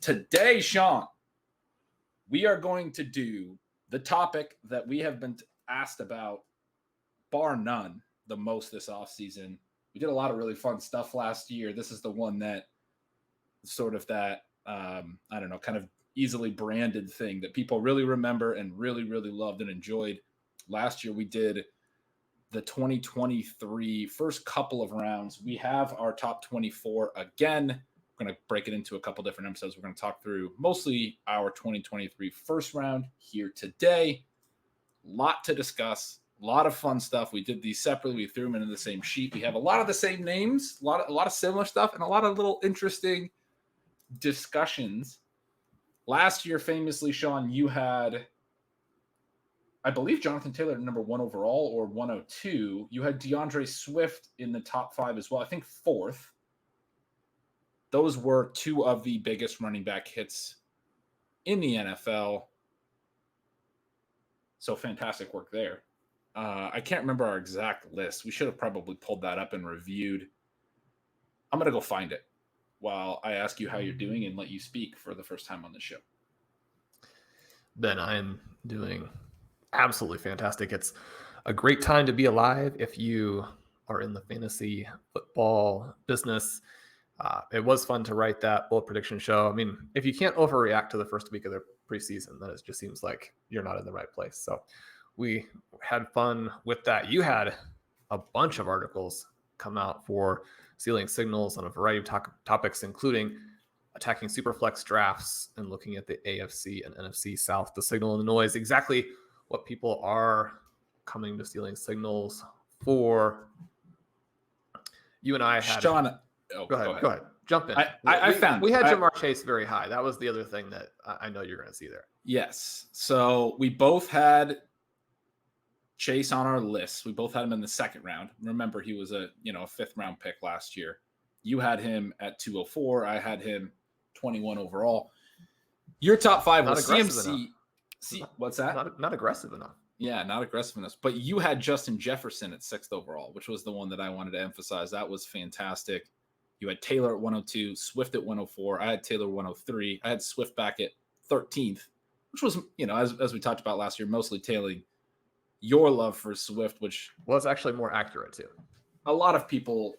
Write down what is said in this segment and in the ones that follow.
Today, Shawn, we are going to do the topic that we have been asked about, bar none, the most this offseason. We did a lot of really fun stuff last year. This is the one that sort of that, kind of easily branded thing that people really remember and really, really loved and enjoyed. Last year, we did the 2023 first couple of rounds. We have our top 24 again. We're going to break it into a couple different episodes. We're going to talk through mostly our 2023 first round here today. Lot to discuss, a lot of fun stuff. We did these separately. We threw them into the same sheet. We have a lot of the same names, a lot of similar stuff, and a lot of little interesting discussions. Last year, famously, Shawn, you had, I believe, Jonathan Taylor number 1 overall or 102. You had DeAndre Swift in the top 5 as well. I think 4th. Those were 2 of the biggest running back hits in the NFL. So fantastic work there. I can't remember our exact list. We should have probably pulled that up and reviewed. I'm going to go find it while I ask you how you're doing and let you speak for the first time on the show. Ben, I'm doing absolutely fantastic. It's a great time to be alive if you are in the fantasy football business. It was fun to write that bold prediction show. I mean, if you can't overreact to the first week of the preseason, then it just seems like you're not in the right place. So we had fun with that. You had a bunch of articles come out for Stealing Signals on a variety of topics, including attacking superflex drafts and looking at the AFC and NFC South, the signal and the noise, exactly what people are coming to Stealing Signals for. You and I had... Shawn, go ahead. Jump in. We had Jamar Chase very high. That was the other thing that I know you're going to see there. Yes. So we both had Chase on our list. We both had him in the second round. Remember, he was a 5th round pick last year. You had him at 204. I had him 21 overall. Your top 5 was CMC. What's that? Not aggressive enough. Yeah, not aggressive enough. But you had Justin Jefferson at 6th overall, which was the one that I wanted to emphasize. That was fantastic. You had Taylor at 102, Swift at 104. I had Taylor 103. I had Swift back at 13th, which was, as we talked about last year, mostly tailing your love for Swift, which was actually more accurate too. A lot of people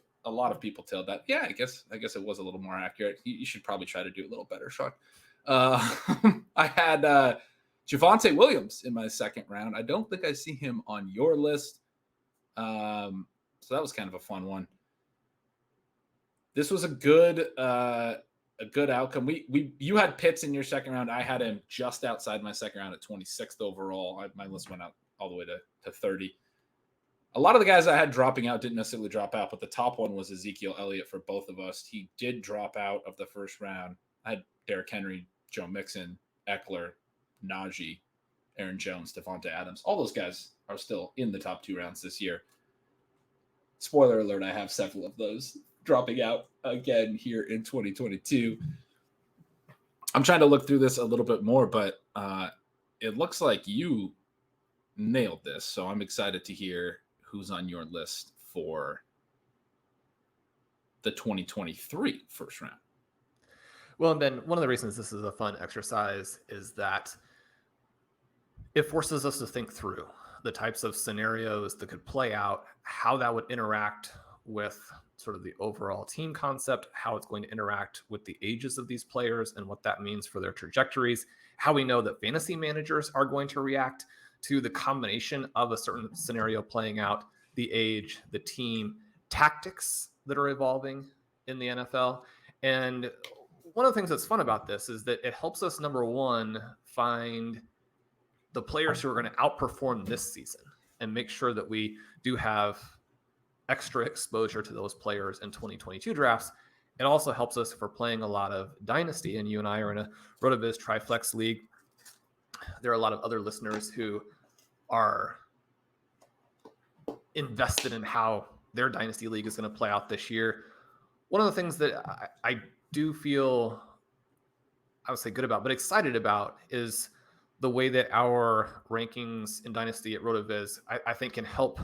tailed that. Yeah, I guess it was a little more accurate. You should probably try to do a little better, Shawn. I had Javonte Williams in my second round. I don't think I see him on your list. So that was kind of a fun one. This was a good outcome. You had Pitts in your second round. I had him just outside my second round at 26th overall. My list went out all the way to 30. A lot of the guys I had dropping out didn't necessarily drop out, but the top one was Ezekiel Elliott for both of us. He did drop out of the first round. I had Derrick Henry, Joe Mixon, Eckler, Najee, Aaron Jones, Devontae Adams. All those guys are still in the top 2 rounds this year. Spoiler alert, I have several of those dropping out again here in 2022. I'm trying to look through this a little bit more, but it looks like you nailed this. So I'm excited to hear who's on your list for the 2023 first round. Well, and Ben, one of the reasons this is a fun exercise is that it forces us to think through the types of scenarios that could play out, how that would interact with sort of the overall team concept, how it's going to interact with the ages of these players and what that means for their trajectories, how we know that fantasy managers are going to react to the combination of a certain scenario playing out, the age, the team, tactics that are evolving in the NFL. And one of the things that's fun about this is that it helps us, number one, find the players who are going to outperform this season and make sure that we do have extra exposure to those players in 2022 drafts. It also helps us if we're playing a lot of dynasty, and you and I are in a RotoViz Triflex League. There are a lot of other listeners who are invested in how their dynasty league is going to play out this year. One of the things that I do feel, I would say good about, but excited about is the way that our rankings in dynasty at RotoViz, I think can help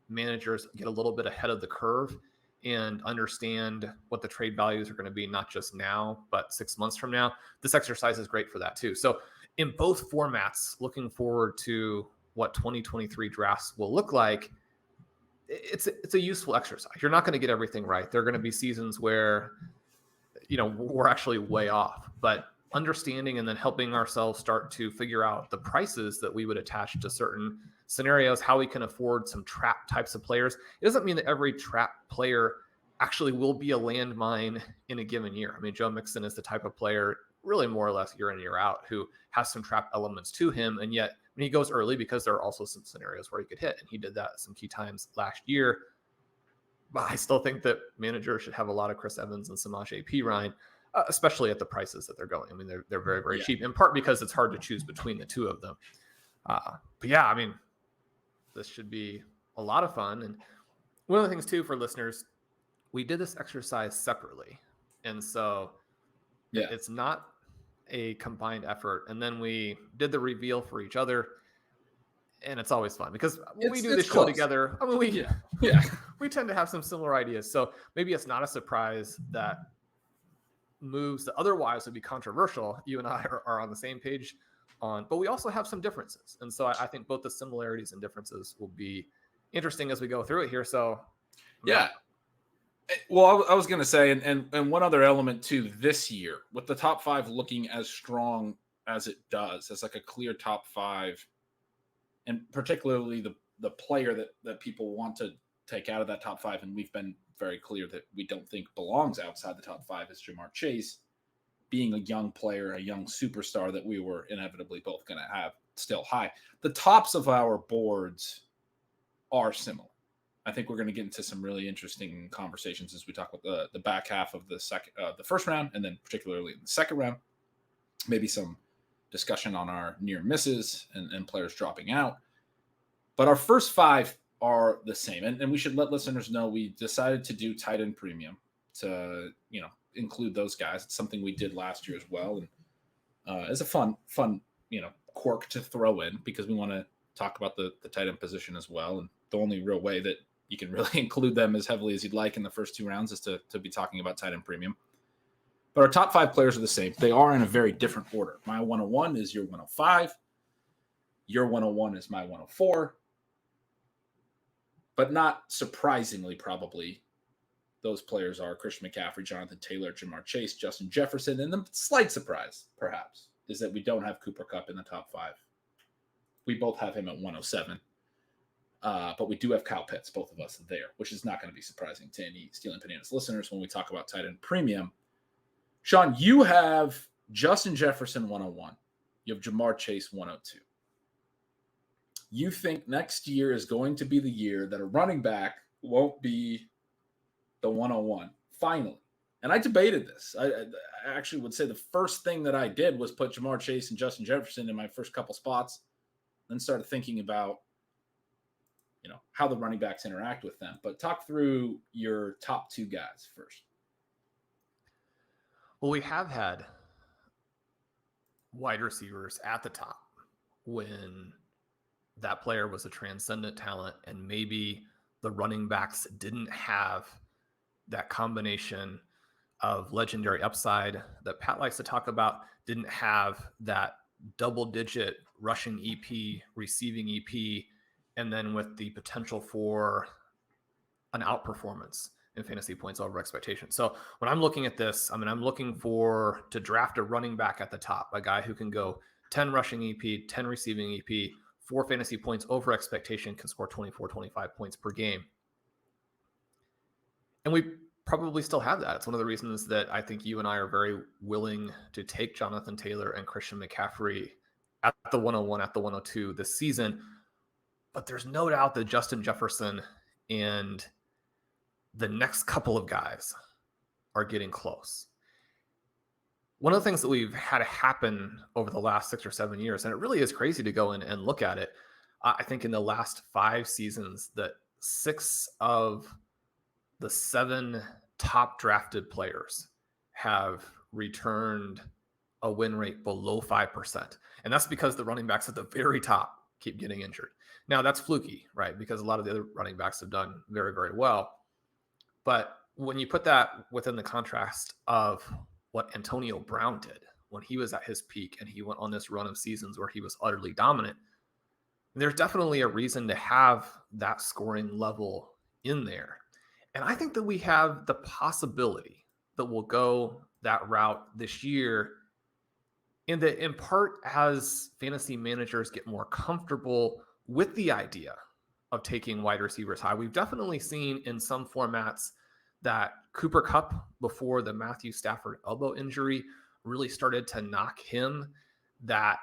managers get a little bit ahead of the curve and understand what the trade values are going to be, not just now, but 6 months from now, this exercise is great for that too. So in both formats, looking forward to what 2023 drafts will look like, it's a useful exercise. You're not going to get everything right. There are going to be seasons where, we're actually way off, but understanding and then helping ourselves start to figure out the prices that we would attach to certain scenarios, how we can afford some trap types of players. It doesn't mean that every trap player actually will be a landmine in a given year. I mean, Joe Mixon is the type of player really more or less year in, year out who has some trap elements to him. And yet when he goes early, because there are also some scenarios where he could hit, and he did that some key times last year. But I still think that managers should have a lot of Chris Evans and Samaje Perine, especially at the prices that they're going. I mean, they're very, very cheap, in part because it's hard to choose between the two of them. But yeah, I mean, this should be a lot of fun. And one of the things too for listeners, we did this exercise separately. And so it's not a combined effort. And then we did the reveal for each other. And it's always fun because when we do this show together, I mean, we tend to have some similar ideas. So maybe it's not a surprise that moves that otherwise would be controversial, you and I are on the same page on, but we also have some differences. And so I think both the similarities and differences will be interesting as we go through it here. So well, I was going to say, and one other element too, this year with the top 5 looking as strong as it does, as like a clear top 5, and particularly the player that people want to take out of that top 5, and we've been very clear that we don't think belongs outside the top 5, is Ja'Marr Chase, being a young player, a young superstar that we were inevitably both going to have still high. The tops of our boards are similar. I think we're going to get into some really interesting conversations as we talk about the back half of the first round, and then particularly in the second round. Maybe some discussion on our near misses and players dropping out. But our first 5 are the same. And we should let listeners know we decided to do tight end premium to, include those guys. It's something we did last year as well. And it's a fun, quirk to throw in because we want to talk about the tight end position as well. And the only real way that you can really include them as heavily as you'd like in the first 2 rounds is to be talking about tight end premium. But our top 5 players are the same. They are in a very different order. My 101 is your 105. Your 101 is my 104. But not surprisingly, probably, those players are Christian McCaffrey, Jonathan Taylor, Ja'Marr Chase, Justin Jefferson. And the slight surprise, perhaps, is that we don't have Cooper Kupp in the top 5. We both have him at 107. But we do have Kyle Pitts, both of us there, which is not going to be surprising to any Stealing Bananas listeners when we talk about tight end premium. Shawn, you have Justin Jefferson 101. You have Ja'Marr Chase 102. You think next year is going to be the year that a running back won't be the 101, finally. And I debated this. I actually would say the first thing that I did was put Ja'Marr Chase and Justin Jefferson in my first couple spots, then started thinking about, how the running backs interact with them. But talk through your top 2 guys first. Well, we have had wide receivers at the top when that player was a transcendent talent, and maybe the running backs didn't have that combination of legendary upside that Pat likes to talk about, didn't have that double-digit rushing EP, receiving EP, and then with the potential for an outperformance in fantasy points over expectation. So when I'm looking at this, I'm looking to draft a running back at the top, a guy who can go 10 rushing EP, 10 receiving EP, 4 fantasy points over expectation, can score 24, 25 points per game. And we probably still have that. It's one of the reasons that I think you and I are very willing to take Jonathan Taylor and Christian McCaffrey at the 101, at the 102 this season. But there's no doubt that Justin Jefferson and the next couple of guys are getting close. One of the things that we've had happen over the last 6 or 7 years, and it really is crazy to go in and look at it, I think in the last 5 seasons that 6 of the 7 top drafted players have returned a win rate below 5%. And that's because the running backs at the very top keep getting injured. Now that's fluky, right? Because a lot of the other running backs have done very, very well. But when you put that within the contrast of what Antonio Brown did when he was at his peak and he went on this run of seasons where he was utterly dominant, there's definitely a reason to have that scoring level in there. And I think that we have the possibility that we'll go that route this year, and that in part as fantasy managers get more comfortable with the idea of taking wide receivers high. We've definitely seen in some formats that Cooper Kupp, before the Matthew Stafford elbow injury really started to knock him, that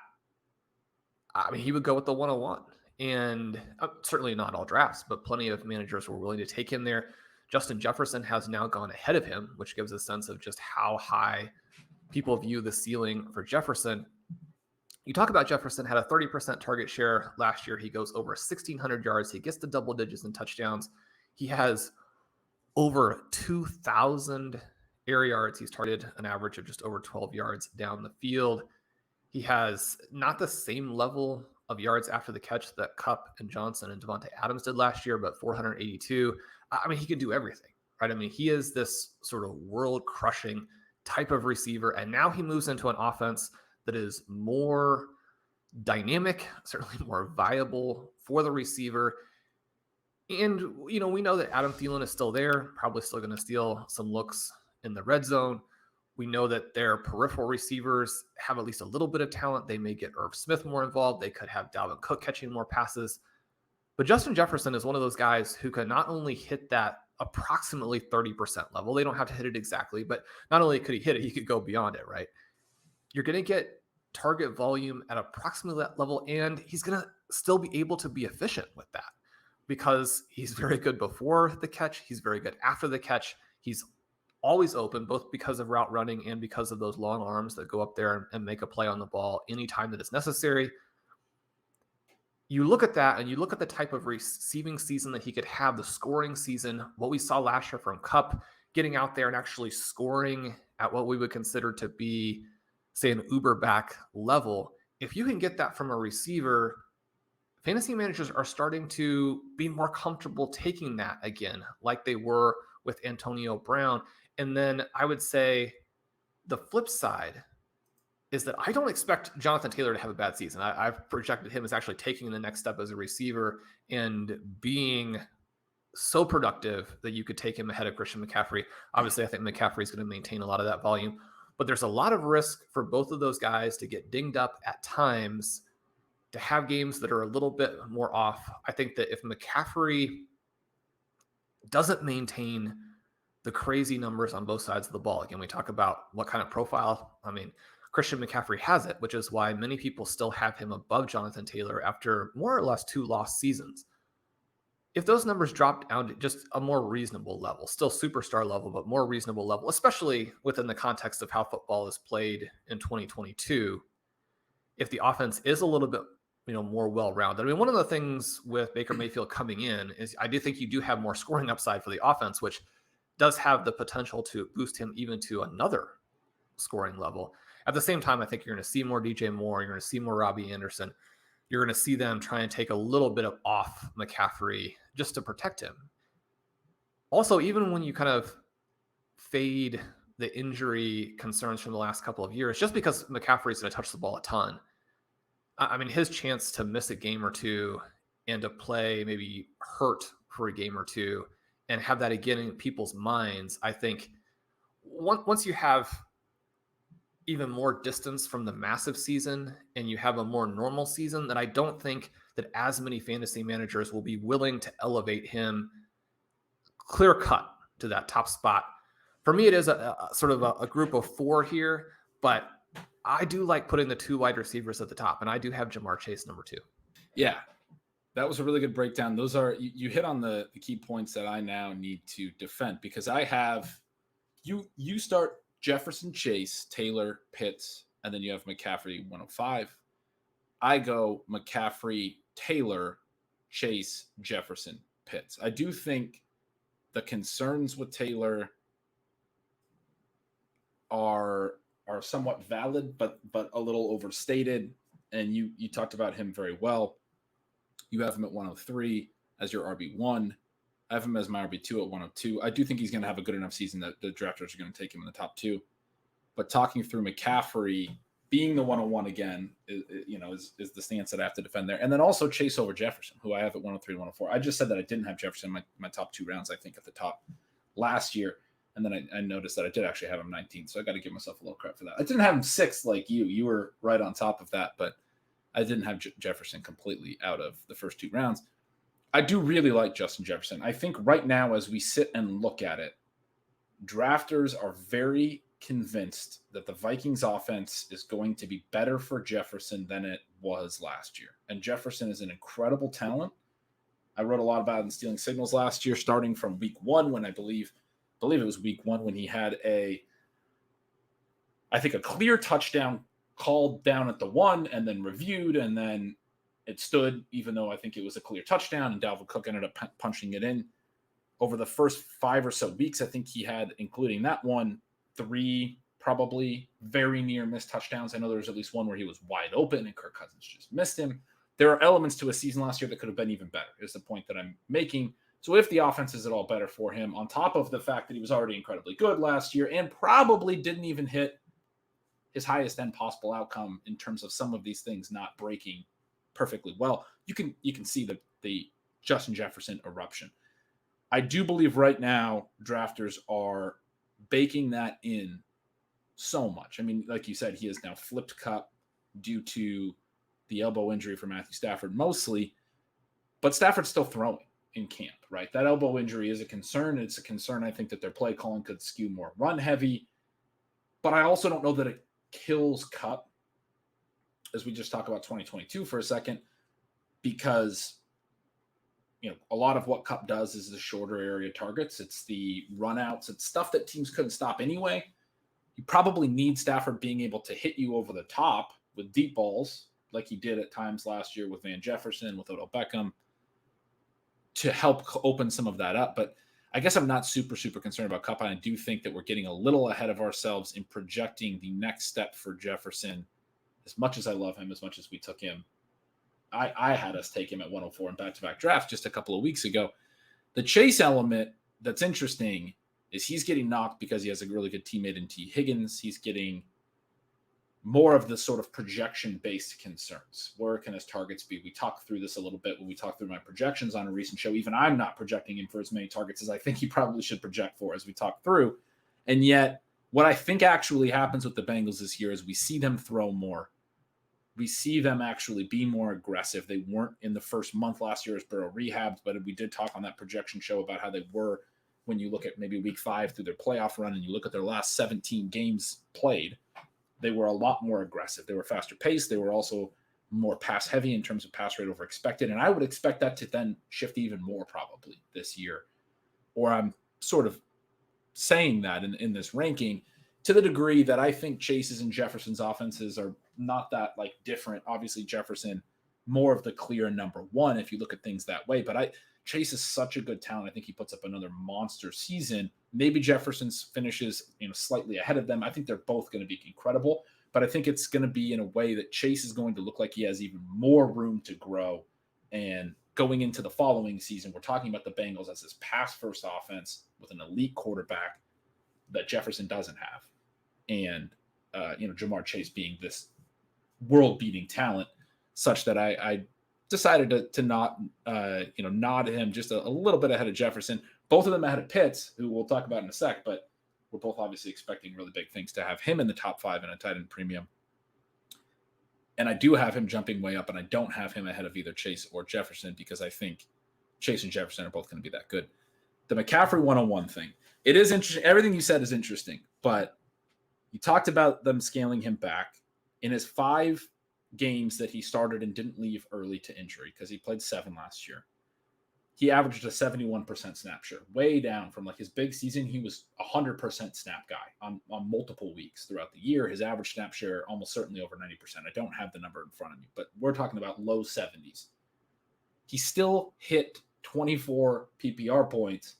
he would go with the 101. And certainly not all drafts, but plenty of managers were willing to take him there. Justin Jefferson has now gone ahead of him, which gives a sense of just how high people view the ceiling for Jefferson. You talk about Jefferson had a 30% target share last year. He goes over 1,600 yards. He gets to double digits in touchdowns. He has over 2,000 air yards. He's targeted an average of just over 12 yards down the field. He has not the same level of yards after the catch that Kupp and Johnson and Devontae Adams did last year, but 482. He can do everything, right? He is this sort of world-crushing type of receiver, and now he moves into an offense that is more dynamic, certainly more viable for the receiver. And, we know that Adam Thielen is still there, probably still going to steal some looks in the red zone. We know that their peripheral receivers have at least a little bit of talent. They may get Irv Smith more involved. They could have Dalvin Cook catching more passes. But Justin Jefferson is one of those guys who can not only hit that approximately 30% level, they don't have to hit it exactly, but not only could he hit it, he could go beyond it, right? You're going to get target volume at approximately that level, and he's going to still be able to be efficient with that because he's very good before the catch. He's very good after the catch. He's always open, both because of route running and because of those long arms that go up there and make a play on the ball anytime that it's necessary. You look at that and you look at the type of receiving season that he could have, the scoring season, what we saw last year from Kupp, getting out there and actually scoring at what we would consider to be, say, an uber back level. If you can get that from a receiver, fantasy managers are starting to be more comfortable taking that again, like they were with Antonio Brown. And then I would say the flip side is that I don't expect Jonathan Taylor to have a bad season. I've projected him as actually taking the next step as a receiver and being so productive that you could take him ahead of Christian McCaffrey. Obviously, I think McCaffrey is going to maintain a lot of that volume, but there's a lot of risk for both of those guys to get dinged up at times, to have games that are a little bit more off. I think that if McCaffrey doesn't maintain the crazy numbers on both sides of the ball, again, we talk about what kind of profile. Christian McCaffrey has it, which is why many people still have him above Jonathan Taylor after more or less 2 lost seasons. If those numbers drop down to just a more reasonable level, still superstar level, but more reasonable level, especially within the context of how football is played in 2022, if the offense is a little bit more well-rounded. One of the things with Baker Mayfield coming in is I do think you do have more scoring upside for the offense, which does have the potential to boost him even to another scoring level. At the same time, I think you're going to see more DJ Moore. You're going to see more Robbie Anderson. You're going to see them try and take a little bit of off McCaffrey just to protect him. Also, even when you kind of fade the injury concerns from the last couple of years, just because McCaffrey's going to touch the ball a ton, his chance to miss a game or two and to play maybe hurt for a game or two and have that again in people's minds, I think once you have even more distance from the massive season and you have a more normal season, then I don't think that as many fantasy managers will be willing to elevate him clear cut to that top spot. For me, it is a sort of a group of 4 here, but I do like putting the 2 wide receivers at the top, and I do have Jamar Chase number 2. Yeah, that was a really good breakdown. Those are, you hit on the key points that I now need to defend, because I have, you start Jefferson, Chase, Taylor, Pitts, and then you have McCaffrey 105. I go McCaffrey, Taylor, Chase, Jefferson, Pitts. I do think the concerns with Taylor are somewhat valid, but a little overstated. And you talked about him very well. You have him at 103 as your RB1. I have him as my RB2 at 102. I do think he's going to have a good enough season that the drafters are going to take him in the top 2. But talking through McCaffrey being the 101 again, is the stance that I have to defend there. And then also Chase over Jefferson, who I have at 103 and 104. I just said that I didn't have Jefferson in my top 2 rounds, I think, at the top last year. And then I noticed that I did actually have him 19. So I got to give myself a little credit for that. I didn't have him 6 like you. You were right on top of that, but I didn't have Jefferson completely out of the first 2 rounds. I do really like Justin Jefferson. I think right now, as we sit and look at it, drafters are very convinced that the Vikings offense is going to be better for Jefferson than it was last year. And Jefferson is an incredible talent. I wrote a lot about it in Stealing Signals last year, starting from week 1 when I believe it was week 1 when he had a clear touchdown called down at the 1 and then reviewed, and then it stood, even though I think it was a clear touchdown, and Dalvin Cook ended up punching it in. Over the first 5 or so weeks, I think he had, including that one, 3 probably very near missed touchdowns. I know there was at least one where he was wide open and Kirk Cousins just missed him. There are elements to a season last year that could have been even better, is the point that I'm making. So if the offense is at all better for him, on top of the fact that he was already incredibly good last year and probably didn't even hit his highest end possible outcome in terms of some of these things not breaking perfectly well, you can see the Justin Jefferson eruption. I do believe right now drafters are baking that in so much. I mean, like you said, he has now flipped Kupp due to the elbow injury for Matthew Stafford mostly, but Stafford's still throwing in camp, right? That elbow injury is a concern. It's a concern, I think, that their play calling could skew more run heavy, but I also don't know that it kills Kupp, as we just talk about 2022 for a second, because a lot of what Kupp does is the shorter area targets. It's the runouts. It's stuff that teams couldn't stop anyway. You probably need Stafford being able to hit you over the top with deep balls, like he did at times last year with Van Jefferson, with Odell Beckham, to help open some of that up. But I guess I'm not super, super concerned about Kupp. I do think that we're getting a little ahead of ourselves in projecting the next step for Jefferson. As much as I love him, as much as we took him, I had us take him at 104 in back-to-back drafts just a couple of weeks ago. The Chase element that's interesting is he's getting knocked because he has a really good teammate in T. Higgins. He's getting more of the sort of projection-based concerns. Where can his targets be? We talked through this a little bit when we talked through my projections on a recent show. Even I'm not projecting him for as many targets as I think he probably should project for, as we talked through. And yet, what I think actually happens with the Bengals this year is we see them throw more. We see them actually be more aggressive. They weren't in the first month last year as Burrow rehabbed, but we did talk on that projection show about how they were when you look at maybe week 5 through their playoff run and you look at their last 17 games played. They were a lot more aggressive. They were faster paced. They were also more pass heavy in terms of pass rate over expected. And I would expect that to then shift even more probably this year. Or I'm sort of saying that in this ranking to the degree that I think Chase's and Jefferson's offenses are not that different. Obviously Jefferson, more of the clear number 1 if you look at things that way. But Chase is such a good talent. I think he puts up another monster season. Maybe Jefferson's finishes slightly ahead of them. I think they're both going to be incredible, but I think it's going to be in a way that Chase is going to look like he has even more room to grow. And going into the following season, we're talking about the Bengals as this pass-first offense with an elite quarterback that Jefferson doesn't have. And, Jamar Chase being this world-beating talent such that I decided to not, nod him just a little bit ahead of Jefferson. Both of them ahead of Pitts, who we'll talk about in a sec, but we're both obviously expecting really big things to have him in the top 5 in a tight end premium. And I do have him jumping way up, and I don't have him ahead of either Chase or Jefferson because I think Chase and Jefferson are both going to be that good. The McCaffrey 101 thing, it is interesting. Everything you said is interesting, but you talked about them scaling him back. In his 5 games that he started and didn't leave early to injury, because he played 7 last year, he averaged a 71% snap share, way down from his big season. He was 100% snap guy on multiple weeks throughout the year. His average snap share almost certainly over 90%. I don't have the number in front of me, but we're talking about low 70s. He still hit 24 PPR points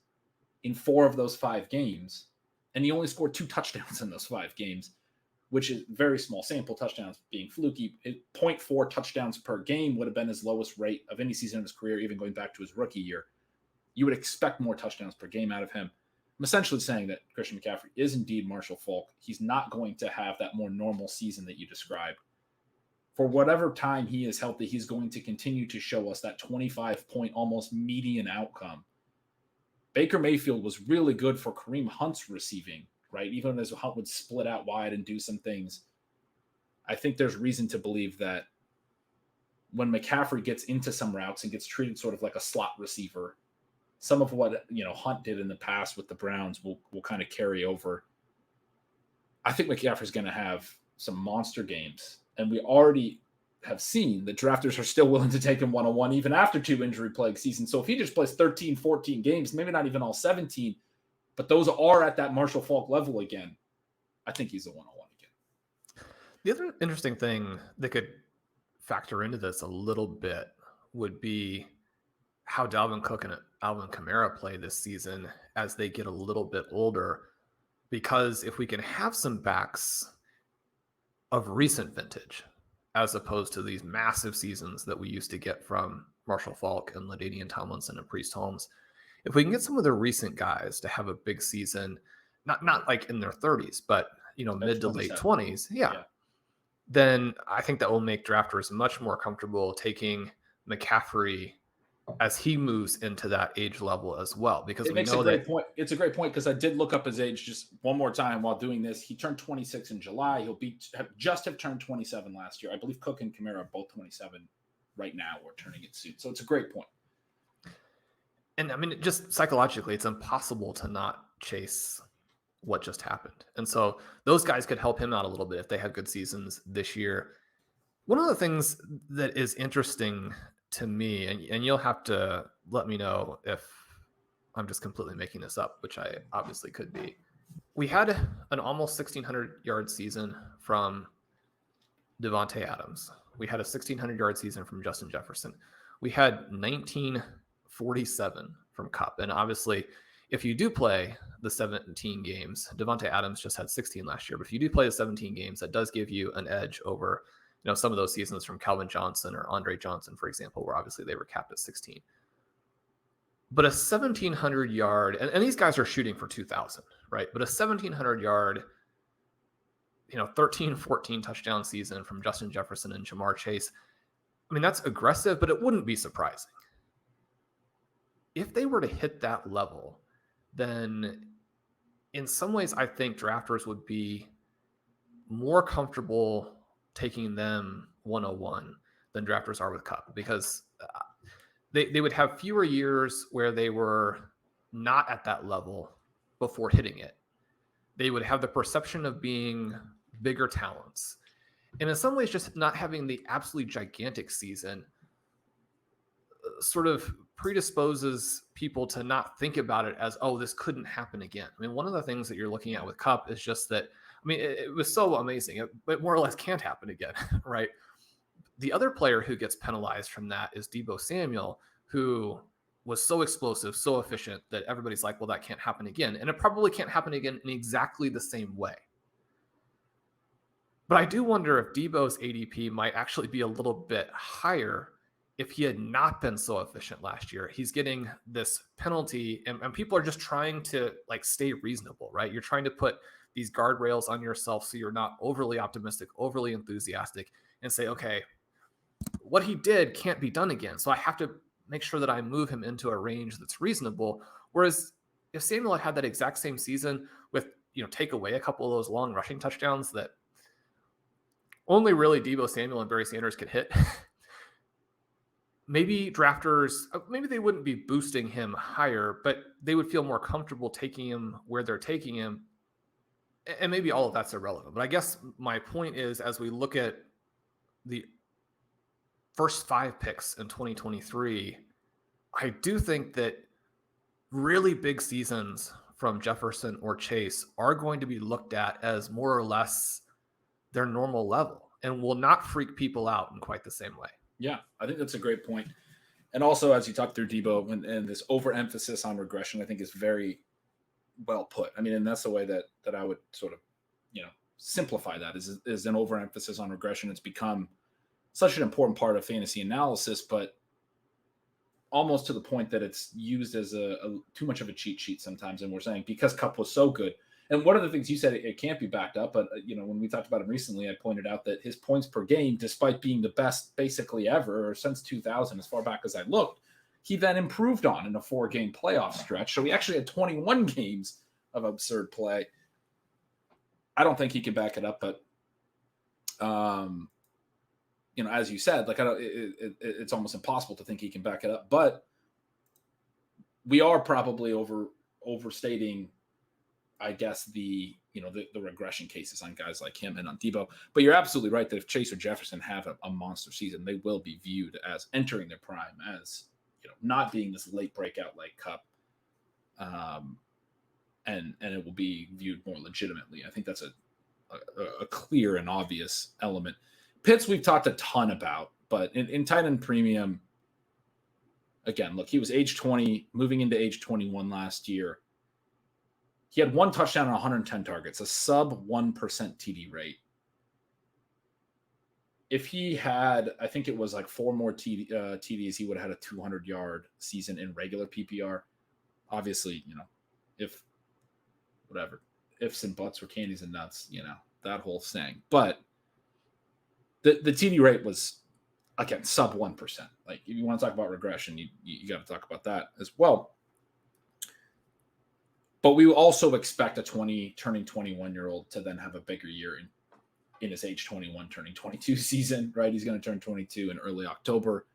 in 4 of those 5 games, and he only scored 2 touchdowns in those 5 games, which is very small sample, touchdowns being fluky. 0.4 touchdowns per game would have been his lowest rate of any season of his career, even going back to his rookie year. you would expect more touchdowns per game out of him. I'm essentially saying that Christian McCaffrey is indeed Marshall Faulk. He's not going to have that more normal season that you described. For whatever time he is healthy, he's going to continue to show us that 25-point almost median outcome. Baker Mayfield was really good for Kareem Hunt's receiving, right? Even as Hunt would split out wide and do some things. I think there's reason to believe that when McCaffrey gets into some routes and gets treated sort of like a slot receiver, some of what Hunt did in the past with the Browns will kind of carry over. I think McCaffrey's going to have some monster games, and we already have seen that drafters are still willing to take him one-on-one even after 2 injury-plagued seasons. So if he just plays 13, 14 games, maybe not even all 17, but those are at that Marshall Faulk level again, I think he's a one-on-one again. The other interesting thing that could factor into this a little bit would be how Dalvin Cook and Alvin Kamara play this season as they get a little bit older. Because if we can have some backs of recent vintage, as opposed to these massive seasons that we used to get from Marshall Faulk and LaDainian Tomlinson and Priest Holmes, if we can get some of the recent guys to have a big season, not like in their 30s, but mid to late 20s, then I think that will make drafters much more comfortable taking McCaffrey as he moves into that age level as well, because we know that it's a great point because I did look up his age just one more time while doing this. He turned 26 in July. He'll have turned 27 last year. I believe Cook and Kamara are both 27 right now, or turning it soon. So it's a great point. And I mean, just psychologically, it's impossible to not chase what just happened. And so those guys could help him out a little bit if they have good seasons this year. One of the things that is interesting to me, and you'll have to let me know if I'm just completely making this up, which I obviously could be. We had an almost 1,600-yard season from Devontae Adams. We had a 1,600-yard season from Justin Jefferson. We had 1,947 from Kupp. And obviously, if you do play the 17 games, Devontae Adams just had 16 last year, but if you do play the 17 games, that does give you an edge over some of those seasons from Calvin Johnson or Andre Johnson, for example, where obviously they were capped at 16. But a 1,700-yard, and these guys are shooting for 2,000, right? But a 1,700-yard, 13, 14 touchdown season from Justin Jefferson and Jamar Chase, I mean, that's aggressive, but it wouldn't be surprising. If they were to hit that level, then in some ways, I think drafters would be more comfortable taking them 101 than drafters are with Kupp, because they would have fewer years where they were not at that level before hitting it. They would have the perception of being bigger talents. And in some ways, just not having the absolutely gigantic season sort of predisposes people to not think about it as, oh, this couldn't happen again. I mean, one of the things that you're looking at with Kupp is just that, I mean, it was so amazing. It more or less can't happen again, right? The other player who gets penalized from that is Deebo Samuel, who was so explosive, so efficient that everybody's like, well, that can't happen again. And it probably can't happen again in exactly the same way. But I do wonder if Deebo's ADP might actually be a little bit higher if he had not been so efficient last year. He's getting this penalty, and people are just trying to stay reasonable, right? You're trying to put these guardrails on yourself so you're not overly optimistic, overly enthusiastic, and say, okay, what he did can't be done again. So I have to make sure that I move him into a range that's reasonable. Whereas if Samuel had that exact same season with, take away a couple of those long rushing touchdowns that only really Deebo Samuel and Barry Sanders could hit, maybe drafters, maybe they wouldn't be boosting him higher, but they would feel more comfortable taking him where they're taking him. And maybe all of that's irrelevant. But I guess my point is, as we look at the first 5 picks in 2023, I do think that really big seasons from Jefferson or Chase are going to be looked at as more or less their normal level and will not freak people out in quite the same way. Yeah, I think that's a great point. And also, as you talk through Deebo and this overemphasis on regression, I think is very well put. I mean, and that's the way that I would sort of, simplify that is an overemphasis on regression. It's become such an important part of fantasy analysis, but almost to the point that it's used as a too much of a cheat sheet sometimes. And we're saying because Cup was so good. And one of the things you said, it can't be backed up. But, when we talked about him recently, I pointed out that his points per game, despite being the best basically ever or since 2000, as far back as I looked, he then improved on in a 4-game playoff stretch. So he actually had 21 games of absurd play. I don't think he can back it up, but, as you said, like it's almost impossible to think he can back it up. But we are probably overstating, I guess, the regression cases on guys like him and on Debo. But you're absolutely right that if Chase or Jefferson have a monster season, they will be viewed as entering their prime, as not being this late breakout like Cup, and it will be viewed more legitimately. I think that's a clear and obvious element. Pitts we've talked a ton about, but in tight end premium, again, look, he was age 20, moving into age 21 last year. He had 1 touchdown on 110 targets, a sub 1% TD rate. If he had, I think it was like 4 more TDs, he would have had a 200-yard season in regular PPR. Obviously, if whatever, ifs and buts were candies and nuts, that whole thing. But the TD rate was, again, sub 1%. Like, if you want to talk about regression, you got to talk about that as well. But we also expect a turning 21-year-old to then have a bigger year in his age 21, turning 22 season, right? He's going to turn 22 in early October.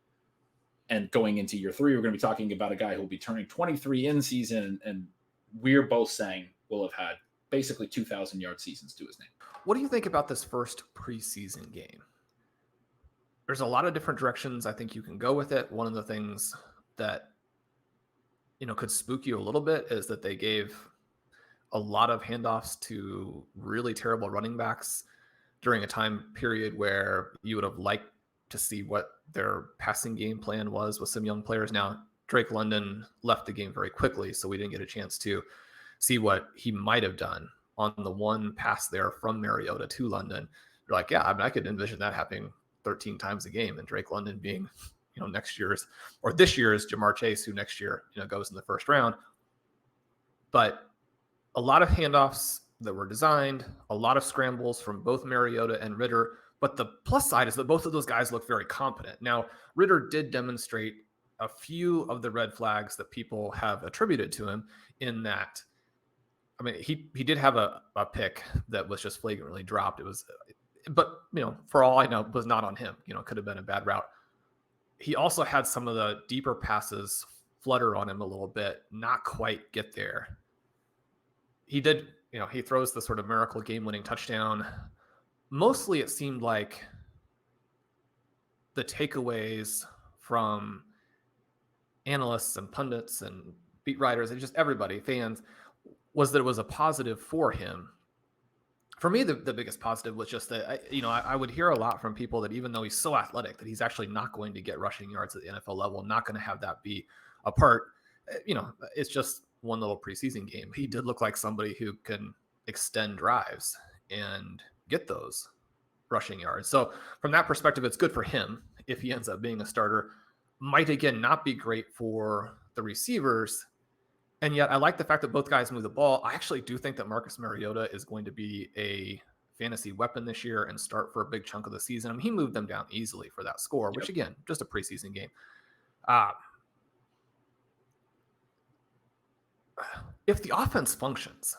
And going into year 3, we're going to be talking about a guy who will be turning 23 in season. And we're both saying will have had basically 2,000-yard seasons to his name. What do you think about this first preseason game? There's a lot of different directions I think you can go with it. One of the things that could spook you a little bit is that they gave a lot of handoffs to really terrible running backs during a time period where you would have liked to see what their passing game plan was with some young players. Now, Drake London left the game very quickly, so we didn't get a chance to see what he might have done on the one pass there from Mariota to London. You're like, yeah, I could envision that happening 13 times a game, and Drake London being this year's Jamar Chase, who next year goes in the first round. But a lot of handoffs that were designed, a lot of scrambles from both Mariota and Ritter. But the plus side is that both of those guys look very competent. Now, Ritter did demonstrate a few of the red flags that people have attributed to him, in that, he did have a pick that was just flagrantly dropped. It was, but for all I know, was not on him. Could have been a bad route. He also had some of the deeper passes flutter on him a little bit, not quite get there. He did, he throws the sort of miracle game-winning touchdown. Mostly it seemed like the takeaways from analysts and pundits and beat writers and just everybody, fans, was that it was a positive for him. For me, the biggest positive was just that, I would hear a lot from people that even though he's so athletic, that he's actually not going to get rushing yards at the NFL level, not going to have that be a part. It's just one little preseason game. He did look like somebody who can extend drives and get those rushing yards. So from that perspective, it's good for him if he ends up being a starter. Might, again, not be great for the receivers. And yet I like the fact that both guys move the ball. I actually do think that Marcus Mariota is going to be a fantasy weapon this year and start for a big chunk of the season. He moved them down easily for that score, which, again, just a preseason game. If the offense functions,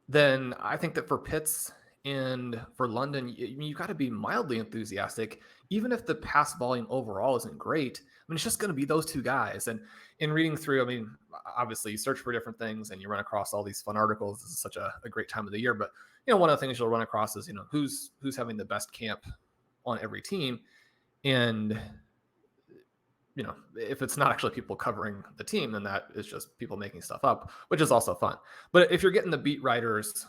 then I think that for Pitts and for London, you got to be mildly enthusiastic, even if the pass volume overall isn't great. It's just going to be those two guys. And in reading through, obviously you search for different things and you run across all these fun articles. This is such a great time of the year. But, one of the things you'll run across is, who's having the best camp on every team. And, if it's not actually people covering the team, then that is just people making stuff up, which is also fun. But if you're getting the beat writers'